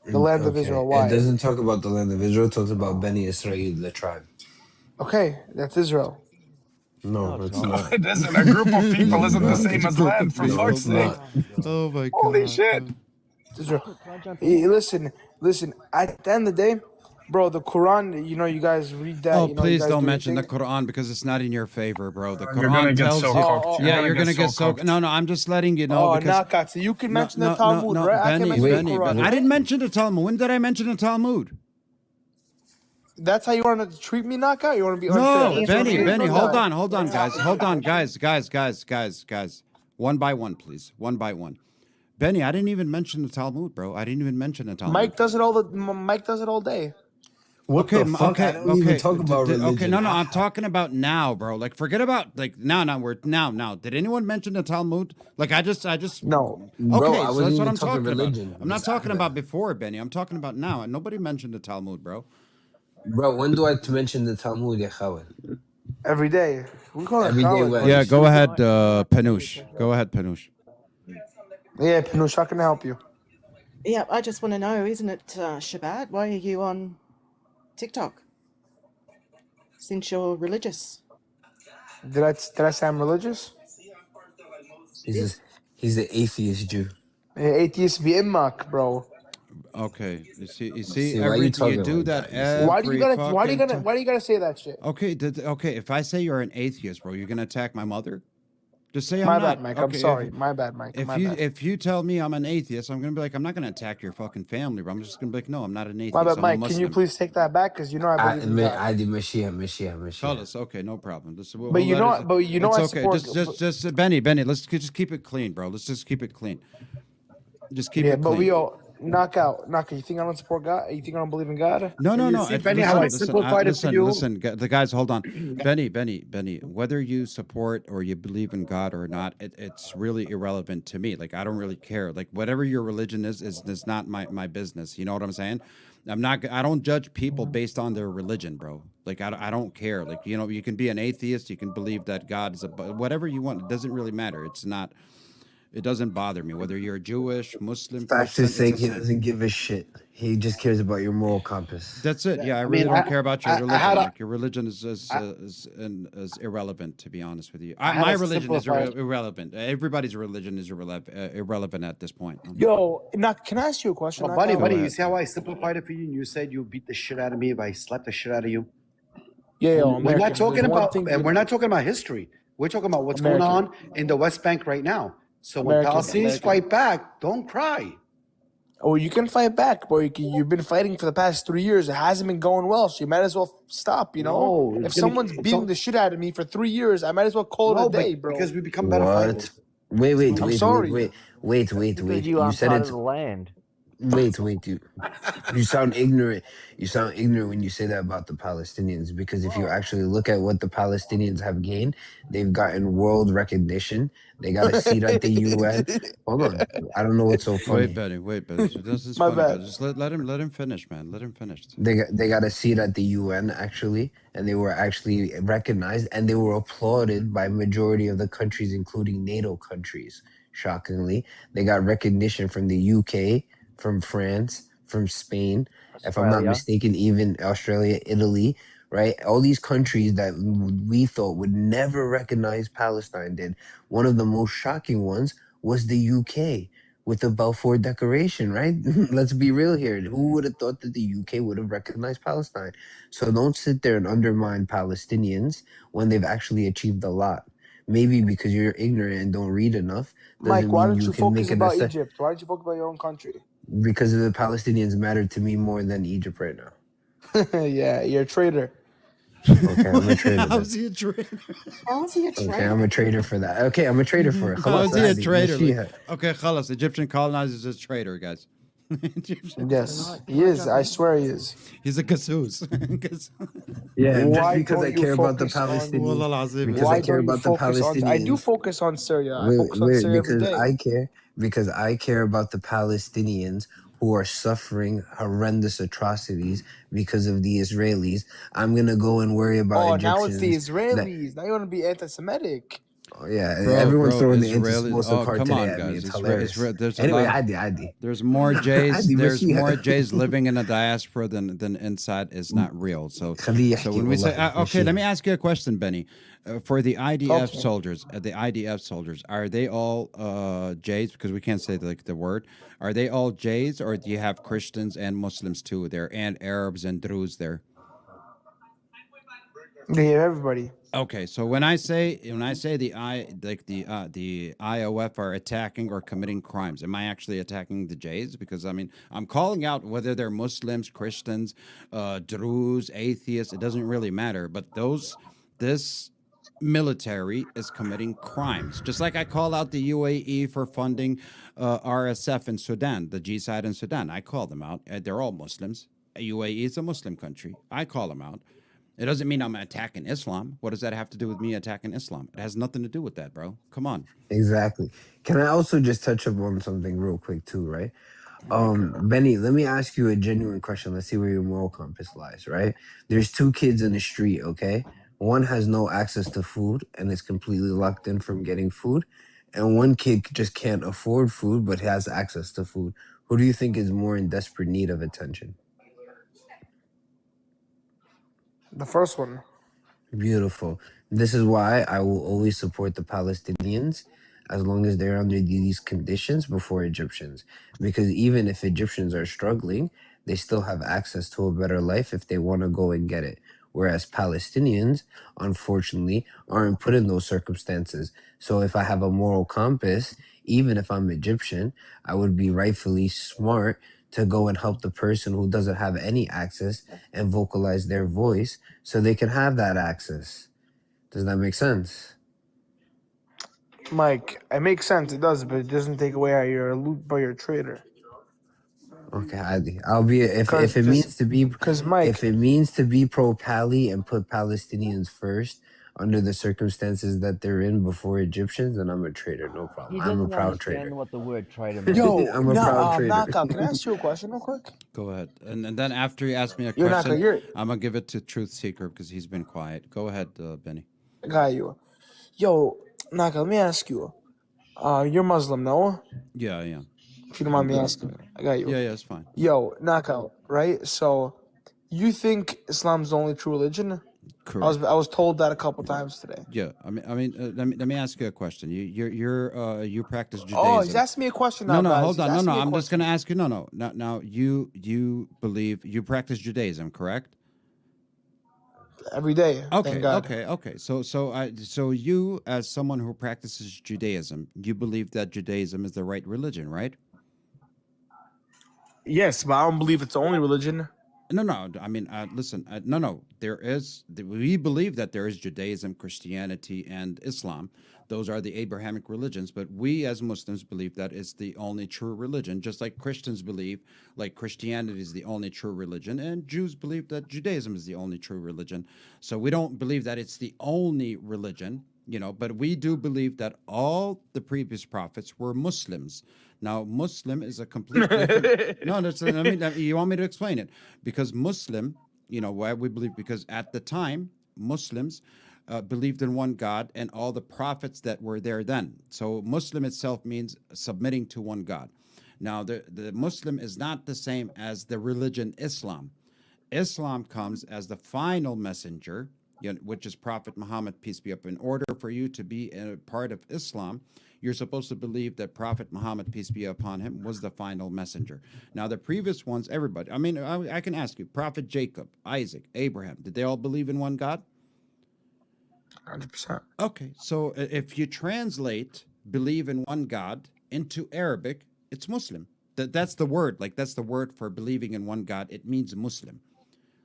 The land of Okay. Israel. It Why? doesn't talk about the land of Israel, it talks about Beni Israel, the tribe. Okay, that's Israel. No, it's No, not. it isn't. A group of people No, it's isn't the not. same as land, for No, fuck's it's sake. not. Oh my God. Holy shit. Israel. Can I jump in? Listen. At the end of the day, bro, the Quran. You guys read that. Oh, You please guys don't do your mention the thing. Quran because it's not in your favor, bro. The You're gonna Quran get tells so you. cooked. Yeah, you're gonna get so. cooked. No, I'm just letting you know because. Knockout. So you can mention the no, Talmud, no, right? I can mention Benny, the Quran. I right? didn't mention the Talmud. When did I mention the Talmud? That's how you want to treat me, Knockout? You want to be unfair? No, Benny, hold on, guys. One by one, please. One by one. Benny, I didn't even mention the Talmud, bro. I didn't even mention the Talmud. Mike does it all day. What the fuck? I don't even talk about religion. Okay, no, I'm talking about now, bro. Like, forget about like now. Did anyone mention the Talmud? Like, I just no. Bro, Okay, I so wasn't that's what even I'm talking talking religion. about. I'm not talking about before, Benny. I'm talking about now. And nobody mentioned the Talmud, bro. Bro, when do I to mention the Talmud, ya Khawal? Every day. We call it Every day Khaled, when? but Yeah, it's go you. ahead, Panush. Go ahead, Panush. Yeah, Panush, how can I help you? Yeah, I just want to know, isn't it Shabbat? Why are you on TikTok? Since you're religious. Did I say I'm religious? He's an atheist Jew. Atheist be immak, bro. Okay, you see, See, why you talking you do like that. that? You see? Why do you gotta say that shit? Okay, okay. If I say you're an atheist, bro, you're gonna attack my mother. Just say My I'm bad, not. Mike. Okay, I'm sorry. My bad, Mike. If you tell me I'm an atheist, I'm gonna be like, I'm not gonna attack your fucking family, bro. I'm just gonna be like, no, I'm not an atheist. My bad, I'm a Mike. Muslim. Can you please take that back? Because you know I believe in God. I did Mashiach. Tell us, okay, no problem. This, But you know, it's I okay. support. Just Benny. Let's just keep it clean, bro. Let's just keep it clean. Just keep it clean. But we all knockout. You think I don't support God? You think I don't believe in God? No. See, Benny, how I simplified it for you? Listen, the guys, hold on. Benny, whether you support or you believe in God or not, it's really irrelevant to me. Like, I don't really care. Like, whatever your religion is not my business. You know what I'm saying? I don't judge people based on their religion, bro. Like, I don't care. Like, you can be an atheist. You can believe that God is whatever you want. It doesn't really matter. It doesn't bother me whether you're Jewish, Muslim, Fact Christian. is saying he doesn't give a shit. He just cares about your moral compass. That's it. Yeah, I really don't care about your religion. Like, your religion is irrelevant, to be honest with you. My religion is irrelevant. Everybody's religion is irrelevant at this point. Yo, can I ask you a question? Well, buddy, you see how I simplified it for you? And you said you beat the shit out of me if I slapped the shit out of you. Yeah, we're not talking about history. We're talking about what's going on in the West Bank right now. So when Palestinians fight back, don't cry. Oh, you can fight back, boy. You've been fighting for the past 3 years. It hasn't been going well, so you might as well stop. You know, No, if someone's beating the shit out of me for 3 years, I might as well call it a day, bro. because we become better What? fighters. I'm sorry. Wait. Because you You said part it's of the land. wait. You sound ignorant. You sound ignorant when you say that about the Palestinians. Because if you actually look at what the Palestinians have gained, they've gotten world recognition. They got a seat at the UN. Hold on. I don't know what's so funny. Wait, Benny. This is My funny, bad. but just let him finish, man. Let him finish. They got a seat at the UN actually, and they were actually recognized, and they were applauded by majority of the countries, including NATO countries. Shockingly, they got recognition from the UK, from France, from Spain. If I'm not Australia. mistaken, even Australia, Italy, right? All these countries that we thought would never recognize Palestine did. One of the most shocking ones was the UK with the Balfour Declaration, right? Let's be real here. Who would have thought that the UK would have recognized Palestine? So don't sit there and undermine Palestinians when they've actually achieved a lot. Maybe because you're ignorant and don't read enough doesn't Mike, why mean don't you you can focus make an about assessment. Egypt? Why don't you focus about your own country? Because the Palestinians matter to me more than Egypt right now. Yeah, you're a traitor. Okay, I'm a traitor. How's he a traitor? How's he a traitor? Okay, I'm a traitor for that. Okay, I'm a traitor for it. How's he a traitor? Mashiach. Okay, Khalas, Egyptian colonizers is a traitor, guys. Yes, he is. I swear he is. He's a casus. Yeah, just Why because I don't you care about the focus on- Palestinians. Because Why I care don't you about the focus on? I do Palestinians. focus on Syria. I focus on Syria every day. Because I care about the Palestinians who are suffering horrendous atrocities because of the Israelis. I'm gonna go and worry about Oh, Egyptians. now it's the that- Israelis. Now you want to be anti-Semitic. Oh, yeah, Bro, everyone's throwing the Israeli. anti-Smosa Oh, card come today on, at me. guys. It's hilarious. There's a Anyway, lot. Adi. There's more Jays. Adi, There's Mashiach. more Jays living in a diaspora than inside is not real. So خليه when we say يحكي okay, let والله. me ask you a question, Benny. For the IDF Okay. soldiers, are they all Jays? Because we can't say like the word. Are they all Jays, or do you have Christians and Muslims too there, and Arabs and Druze there? They have everybody. Okay, so when I say the IOF are attacking or committing crimes, am I actually attacking the Jays? Because I mean, I'm calling out whether they're Muslims, Christians, Druze, atheists. It doesn't really matter. But this military is committing crimes, just like I call out the UAE for funding RSF in Sudan, the G side in Sudan. I call them out. They're all Muslims. UAE is a Muslim country. I call them out. It doesn't mean I'm attacking Islam. What does that have to do with me attacking Islam? It has nothing to do with that, bro. Come on. Exactly. Can I also just touch up on something real quick too, right? Benny, let me ask you a genuine question. Let's see where your moral compass lies, right? There's two kids in the street, okay? One has no access to food and is completely locked in from getting food, and one kid just can't afford food but has access to food. Who do you think is more in desperate need of attention? The first one. Beautiful. This is why I will always support the Palestinians as long as they're under these conditions before Egyptians. Because even if Egyptians are struggling, they still have access to a better life if they want to go and get it. Whereas Palestinians, unfortunately, aren't put in those circumstances. So if I have a moral compass, even if I'm Egyptian, I would be rightfully smart to go and help the person who doesn't have any access and vocalize their voice so they can have that access. Does that make sense? Mike, it makes sense. It does, but it doesn't take away how you're a loot by your traitor. Okay, I'll be if it means to be Mike, if it means to be pro Pali and put Palestinians first under the circumstances that they're in before Egyptians, then I'm a traitor, no He problem. I'm doesn't a proud understand traitor. what the word traitor means. Yo, I'm a proud traitor. Knockout, can I ask you a question real quick? Go ahead. And then after you ask me a Yo, question, Knockout, I'm going to give it to Truth Seeker because he's been quiet. Go ahead, Benny. I got you. Yo, Knockout, let me ask you. You're Muslim, no? Yeah, I am. If you don't mind me asking. I got you. Yeah, it's fine. Yo, Knockout, right? So, you think Islam's the only true religion? Correct. I was told that a couple times today. Yeah, I mean, let me ask you a question. You practice Judaism. Oh, he's asking me a question now, No, guys. hold He's on. asking No, me a I'm just question. going to ask you. No. Now you believe you practice Judaism, correct? Every day. Okay, Thank God. okay. So you, as someone who practices Judaism, you believe that Judaism is the right religion, right? Yes, but I don't believe it's the only religion. No. I mean, listen. No. We believe that there is Judaism, Christianity, and Islam. Those are the Abrahamic religions. But we, as Muslims, believe that it's the only true religion. Just like Christians believe, like Christianity is the only true religion, and Jews believe that Judaism is the only true religion. So we don't believe that it's the only religion. But we do believe that all the previous prophets were Muslims. Now, Muslim is a complete different. No, you want me to explain it? Because Muslim, why we believe, because at the time, Muslims believed in one God and all the prophets that were there then. So Muslim itself means submitting to one God. Now, the Muslim is not the same as the religion Islam. Islam comes as the final messenger, which is Prophet Muhammad, peace be upon him. In order for you to be a part of Islam, you're supposed to believe that Prophet Muhammad, peace be upon him, was the final messenger. Now, the previous ones, everybody, I mean, I can ask you, Prophet Jacob, Isaac, Abraham, did they all believe in one God? 100%. Okay, so if you translate believe in one God into Arabic, it's Muslim. That's the word. Like, that's the word for believing in one God. It means Muslim.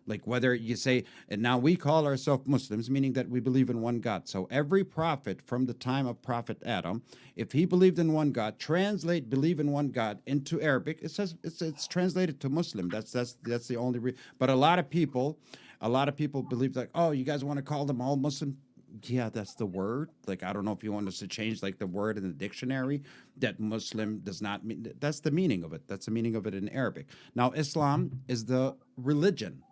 Like, whether you say, and now we call ourselves Muslims, meaning that we believe in one God. So every prophet from the time of Prophet Adam, if he believed in one God, translate believe in one God into Arabic, it says it's translated to Muslim. That's the only but a lot of people believe, like, oh, you guys want to call them all Muslim? Yeah, that's the word. Like, I don't know if you want us to change like the word in the dictionary, that Muslim does not mean, that's the meaning of it. That's the meaning of it in Arabic. Now, Islam is the religion.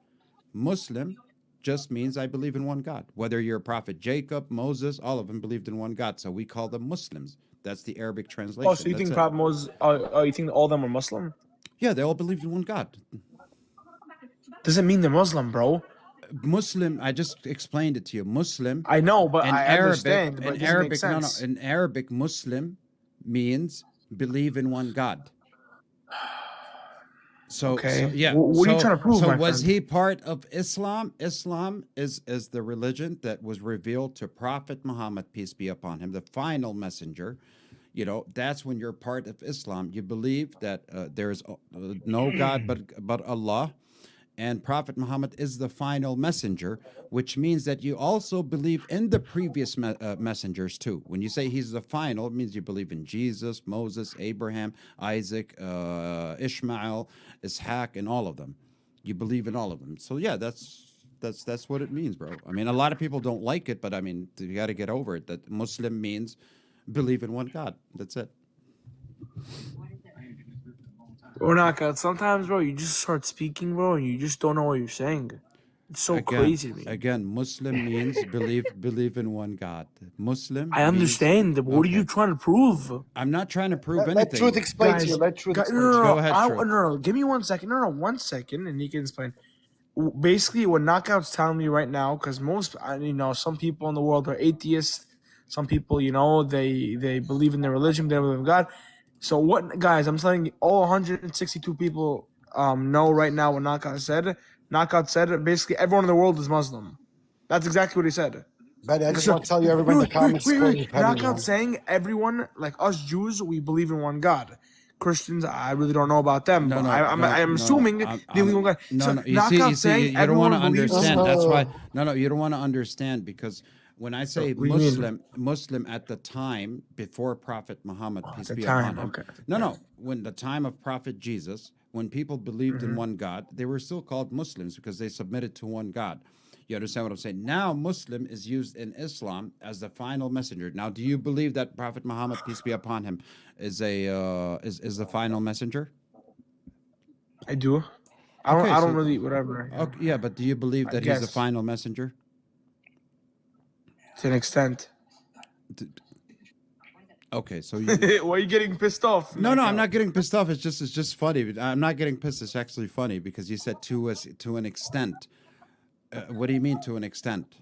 Muslim just means I believe in one God. Whether you're Prophet Jacob, Moses, all of them believed in one God. So we call them Muslims. That's the Arabic translation. Oh, so you think Prophet Moses, you think all of them were Muslim? Yeah, they all believed in one God. Doesn't mean they're Muslim, bro. Muslim, I just explained it to you. Muslim. I know, but in I Arabic, understand, but in it doesn't Arabic, make sense. in Arabic, Muslim means believe in one God. So, okay. so yeah. What are you trying to prove, so my was friend? he part of Islam? Islam is the religion that was revealed to Prophet Muhammad, peace be upon him, the final messenger. That's when you're part of Islam. You believe that there is no God but Allah, and Prophet Muhammad is the final messenger, which means that you also believe in the previous messengers too. When you say he's the final, it means you believe in Jesus, Moses, Abraham, Isaac, Ishmael, Ishaq, and all of them. You believe in all of them. So yeah, that's what it means, bro. I mean, a lot of people don't like it, but I mean, you got to get over it. That Muslim means believe in one God. That's it. Or Knockout, sometimes, bro, you just start speaking, bro, and you just don't know what you're saying. It's so crazy to me. Again, Muslim means believe in one God. Muslim. I understand, but what are you trying to prove? I'm not trying to prove anything. Let Truth explain to you. Let Truth explain to you. Go ahead, Truth. No, give me 1 second. No, 1 second, and he can explain. Basically, what Knockout's telling me right now, because most, some people in the world are atheists. Some people, they believe in their religion, they believe in God. So what, guys, I'm telling you, all 162 people know right now what Knockout said. Knockout said basically everyone in the world is Muslim. That's exactly what he said. But I just want to tell you, everybody in the comments. Knockout saying everyone, like us Jews, we believe in one God. Christians, I really don't know about them. No, but no, I'm assuming they believe in one God. No, You see, you don't want to understand. That's why. No, you don't want to understand, because when I say Muslim at the time before Prophet Muhammad, peace be upon him. Okay. No. When the time of Prophet Jesus, when people believed in one God, they were still called Muslims because they submitted to one God. You understand what I'm saying? Now, Muslim is used in Islam as the final messenger. Now, do you believe that Prophet Muhammad, peace be upon him, is the final messenger? I do. I don't really whatever. Okay, yeah, but do you believe that he's the final messenger? To an extent. Okay, so why are you getting pissed off? No, I'm not getting pissed off. It's just funny. I'm not getting pissed. It's actually funny because you said to an extent. What do you mean to an extent?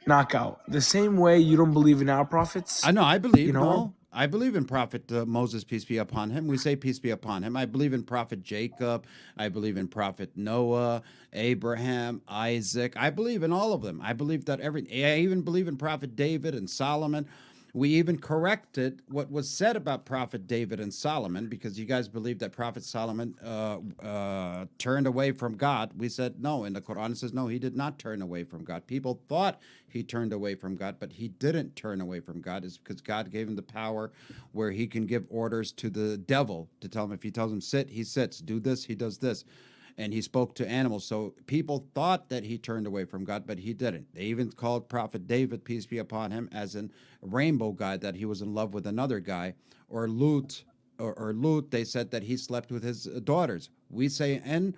Knockout. The same way you don't believe in our prophets. I know. I believe. No, I believe in Prophet Moses, peace be upon him. We say peace be upon him. I believe in Prophet Jacob. I believe in Prophet Noah, Abraham, Isaac. I believe in all of them. I believe that I even believe in Prophet David and Solomon. We even corrected what was said about Prophet David and Solomon, because you guys believe that Prophet Solomon turned away from God. We said no. In the Quran it says no, he did not turn away from God. People thought he turned away from God, but he didn't turn away from God. It's because God gave him the power where he can give orders to the devil to tell him, if he tells him sit, he sits, do this, he does this. And he spoke to animals. So people thought that he turned away from God, but he didn't. They even called Prophet David, peace be upon him, as a rainbow guy, that he was in love with another guy. Or Lut, they said that he slept with his daughters. We say in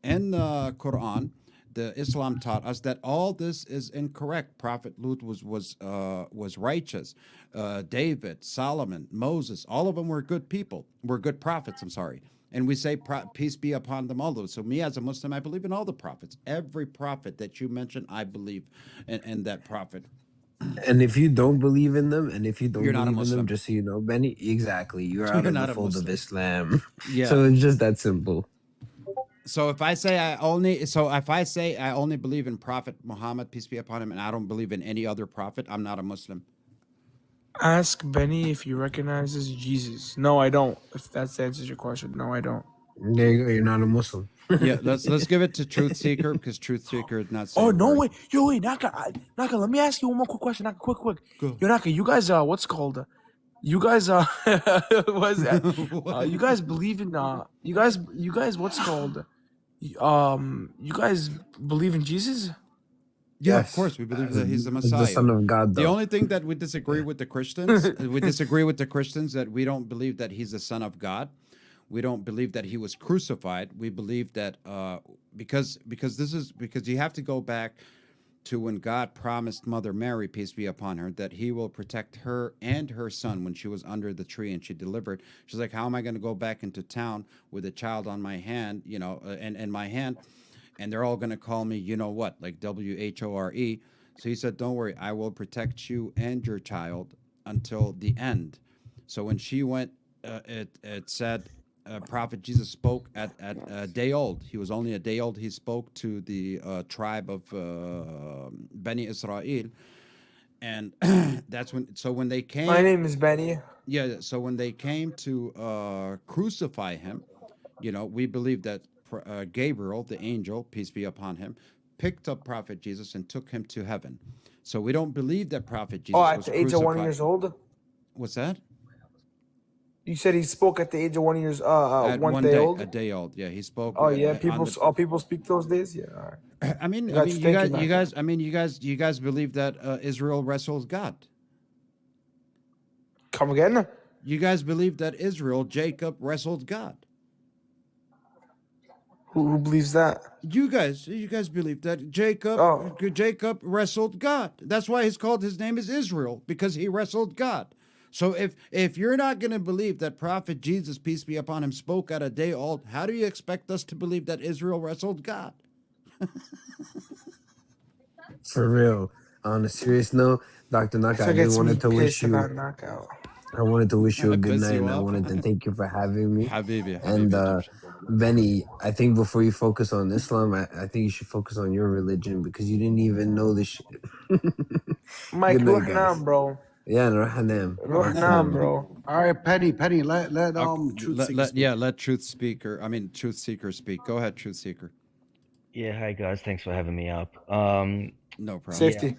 Quran, the Islam taught us that all this is incorrect. Prophet Lut was righteous. David, Solomon, Moses, all of them were good people. Were good prophets. I'm sorry. And we say, peace be upon them all. So me as a Muslim, I believe in all the prophets. Every prophet that you mentioned, I believe in that prophet. And if you don't believe in them, You're not a in them, Muslim. just so you know, Benny, exactly, you're out You're of the not a fold of Muslim. Islam. Yeah. So it's just that simple. So if I say I only believe in Prophet Muhammad, peace be upon him, and I don't believe in any other prophet, I'm not a Muslim. Ask Benny if he recognizes Jesus. No, I don't. If that answers your question, no, I don't. There you go. You're not a Muslim. Yeah, let's give it to Truth Seeker, because Truth Seeker is not saying. Oh no, wait, Naka, let me ask you one more quick question. Naka, quick. Go. Yo, Naka, you guys, what's called? You guys, what's that? You guys believe in you guys, what's called? You guys believe in Jesus? Yeah, of course, we believe that he's the Messiah. The Son of God, though. The only thing that we disagree with the Christians, that we don't believe that he's the Son of God. We don't believe that he was crucified. We believe that because you have to go back to when God promised Mother Mary, peace be upon her, that he will protect her and her son when she was under the tree and she delivered. She's like, how am I going to go back into town with a child on my hand, and my hand, and they're all going to call me, you know what, like WHORE. So he said, don't worry, I will protect you and your child until the end. So when she went, it said, Prophet Jesus spoke at a day old. He was only a day old. He spoke to the tribe of Beni Israel. And that's when they came. My name is Benny. Yeah, so when they came to crucify him, we believe that Gabriel, the angel, peace be upon him, picked up Prophet Jesus and took him to heaven. So we don't believe that Prophet Jesus at was the age crucified. of 1 year old? What's that? You said he spoke at the age of 1 year At one day old? A day old, yeah. He spoke. Oh yeah, people speak those days? Yeah, all right. I mean, you guys believe that Israel wrestled God. Come again? You guys believe that Jacob wrestled God. Who believes that? You guys believe that Jacob wrestled God. That's why his name is Israel, because he wrestled God. So if you're not going to believe that Prophet Jesus, peace be upon him, spoke at a day old, how do you expect us to believe that Israel wrestled God? For real. On a serious note, Dr. Knockout, I just wanted to wish you. I wanted to wish you a good night, and I wanted to thank you for having me. Habibi, and Benny, I think before you focus on Islam, I think you should focus on your religion, because you didn't even know this shit. Mike, Ruhnam, bro. Yeah, Ruhnam. Bro. All right, Penny, let Truth Seeker speak. Yeah, let Truth Seeker speak. Go ahead, Truth Seeker. Yeah, hey guys, thanks for having me up. No problem. Safety.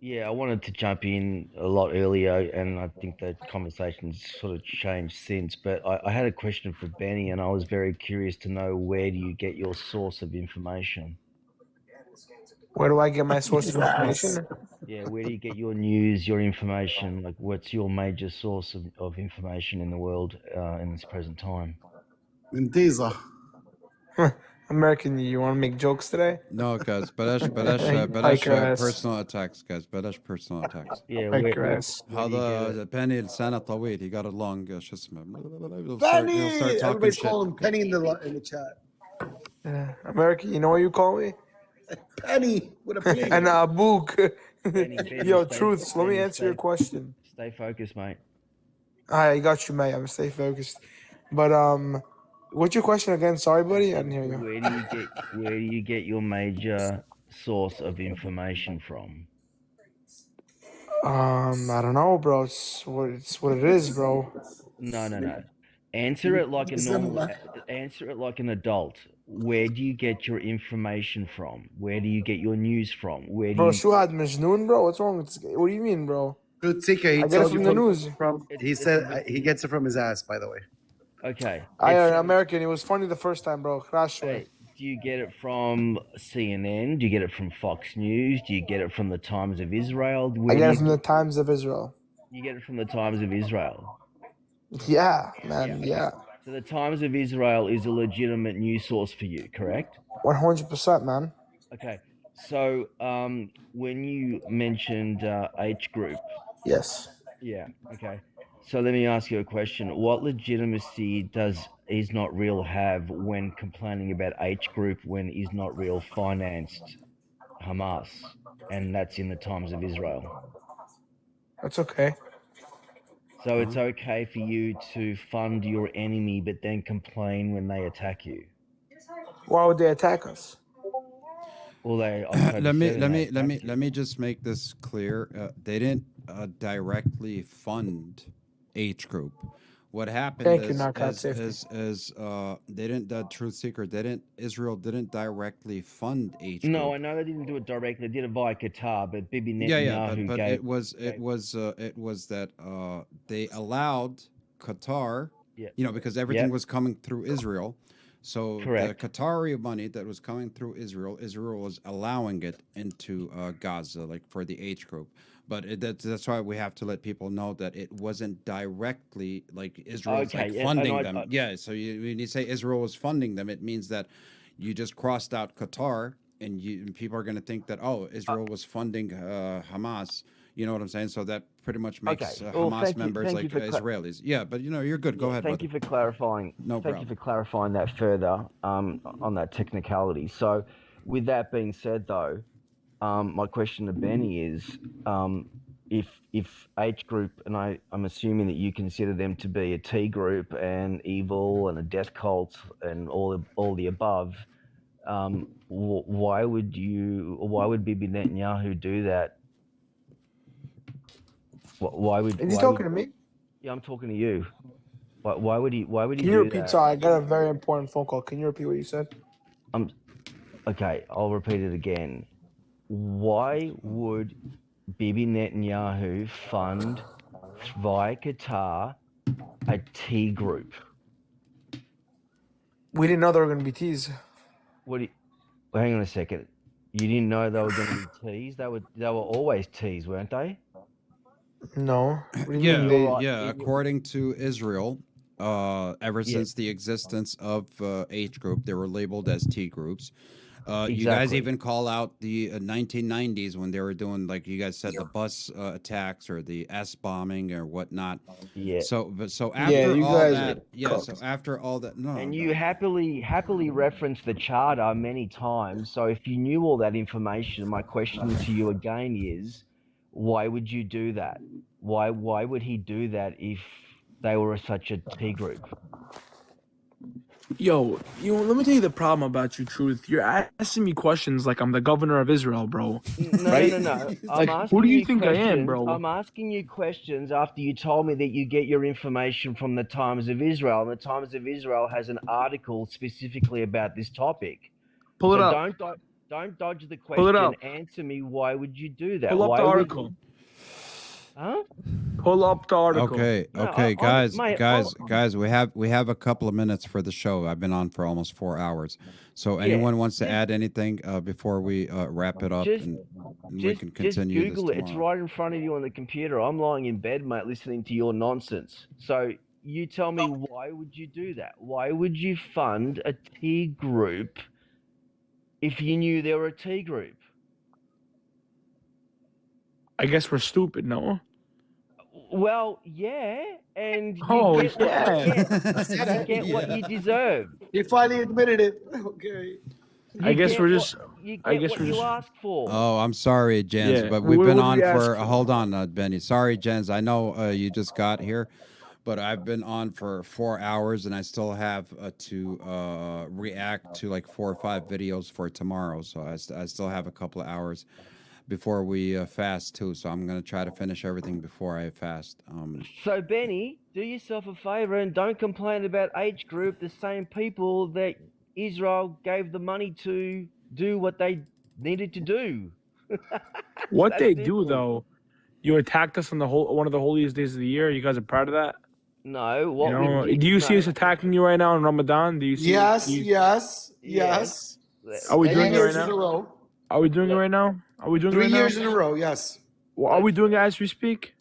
Yeah, I wanted to jump in a lot earlier, and I think that conversation's sort of changed since. But I had a question for Benny, and I was very curious to know, where do you get your source of information? Where do I get my source of information? Yeah, where do you get your news, your information? Like, what's your major source of information in the world in this present time? Indeeza. American, you want to make jokes today? No, guys, Balash personal attacks, guys. Balash personal attacks. Yeah, هذا Penny لسانه طويل. He got a long شو اسمه. Penny! Everybody's calling him Penny in the chat. American, you know what you call me? Penny with a P. And Book. Yo, Benny, Truth, let me answer your question. Stay focused, mate. I got you, mate. I'm stay focused. But what's your question again? Sorry, buddy, I didn't hear you. Where do you get your major source of information from? I don't know, bro. It's what it is, bro. No. Answer it like a normal. Answer it like an adult. Where do you get your information from? Where do you get your news from? Where do Bro, you? Shuhad Majnoon, bro. What's wrong with this? What do you mean, bro? Truth seeker, he I get it told you from the news. he said he gets it from his ass, by the way. Okay. I am American. It was funny the first time, bro. Crash way. Do you get it from CNN? Do you get it from Fox News? Do you get it from the Times of Israel? I get it from the Times of Israel. You get it from the Times of Israel. Yeah, man. Yeah. So the Times of Israel is a legitimate news source for you, correct? 100%, man. Okay. So when you mentioned H group. Yes. Yeah. Okay. So let me ask you a question. What legitimacy does Is Not Real have when complaining about H group when Is Not Real financed Hamas? And that's in the Times of Israel. That's okay. So it's okay for you to fund your enemy but then complain when they attack you. Why would they attack us? Well, they let me just make this clear. They didn't directly fund H group. What happened Thank you, is Knockout Safety. they didn't the Truth Seeker Israel didn't directly fund H group. No, I know they didn't do it directly. They did it via Qatar, but Bibi Yeah, Netanyahu but gave. it was that they allowed Qatar, because everything was coming through Israel. So Correct. the Qatari money that was coming through Israel was allowing it into Gaza, like for the H group. But that's why we have to let people know that it wasn't directly like Israel's funding them. So when you say Israel was funding them, it means that you just crossed out Qatar, and people are going to think that Israel was funding Hamas. You know what I'm saying? So that pretty much makes Hamas members like Israelis. Yeah, but you're good. Go ahead. Thank you for clarifying. Thank you for clarifying that further on that technicality. So, with that being said, though, my question to Benny is, if H group, and I'm assuming that you consider them to be a T group and evil and a death cult and all the above, why would Bibi Netanyahu do that? Why would? Is he talking to me? Yeah, I'm talking to you. Why would he? Why would he Can you do repeat? that? Sorry, I got a very important phone call. Can you repeat what you said? Okay, I'll repeat it again. Why would Bibi Netanyahu fund via Qatar a T group? We didn't know there were going to be T's. Hang on a second. You didn't know they were going to be T's? They were always T's, weren't they? No. According to Israel, ever since the existence of H group, they were labeled as T groups. You guys even call out the 1990s when they were doing, like you guys said, the bus attacks or the S bombing or whatnot. Yeah. So after all that, so after all that, and you happily reference the charter many times. So if you knew all that information, my question to you again is, why would you do that? Why would he do that if they were such a T group? Yo, let me tell you the problem about you, Truth. You're asking me questions like I'm the governor of Israel, bro. No. Like, who do you think I am, bro? I'm asking you questions after you told me that you get your information from the Times of Israel, and the Times of Israel has an article specifically about this topic. Pull it up. Don't dodge the Pull it question. up. Answer me. Why would you do that? Pull up the article. Huh? Pull up the article. Okay, guys, we have a couple of minutes for the show. I've been on for almost 4 hours. So anyone wants to add anything before we wrap it up, and we can continue just Google this it. It's tomorrow. right in front of you on the computer. I'm lying in bed, mate, listening to your nonsense. So you tell me, why would you do that? Why would you fund a T group if you knew they were a T group? I guess we're stupid, no? Well, yeah, and you get what you deserve. You finally admitted it. Okay. I guess we're just asked for. Oh, I'm sorry, Jens, but we've been on for. Hold on, Benny. Sorry, Jens. I know you just got here, but I've been on for 4 hours, and I still have to react to like 4 or 5 videos for tomorrow. So I still have a couple of hours. before we fast too. So I'm gonna try to finish everything before I fast. So Benny, do yourself a favor and don't complain about H group, the same people that Israel gave the money to do what they needed to do. What That they simple. do though, you attacked us on one of the holiest days of the year. You guys are proud of that? No, what we did. Do you see us attacking you right now in Ramadan? Do you see? Yes. Are we doing it right years in a now? row. Are we doing it right now? Are we doing it 3 right years now? in a row, yes. Well, are we doing it as we speak?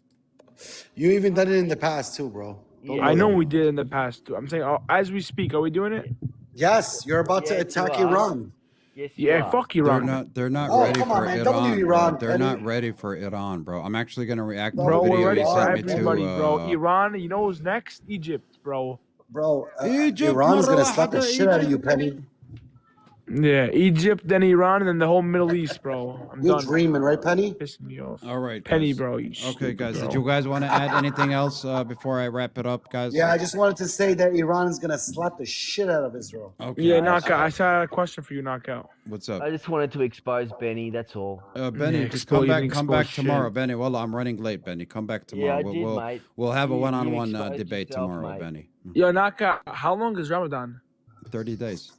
You even done it in the past too, bro. I know we did in the past too. I'm saying as we speak, are we doing it? Yes, you're about to attack Iran. Yes, Yeah, fuck Iran. They're not Oh, ready come for on, man. Don't Iran. do Iran, They're Benny. not ready for Iran, bro. I'm actually gonna react to Bro, the video we're ready you for sent me everybody, to. bro. Iran, you know who's next? Egypt, bro. Bro, Egypt, Iran's gonna مرة slap the واحدة shit out of you, Egypt. Penny. Yeah, Egypt, then Iran, and then the whole Middle East, bro. I'm You're done. dreaming, right, Penny? Pissing me off. All right, Penny, guys. bro. You Okay, stupid guys. girl. Did you guys want to add anything else before I wrap it up, guys? Yeah, I just wanted to say that Iran is gonna slap the shit out of Israel. Okay. Yeah, Knockout. I saw a question for you, Knockout. What's up? I just wanted to expose Benny, that's all. Benny, Yeah, just expose- come back expose tomorrow, shit. Benny. Well, I'm running late, Benny. Come back tomorrow. Yeah, I did, mate. We'll have a You one-on-one exposed debate yourself, tomorrow, mate. Benny. Yo, Knockout, how long is Ramadan? 30 days.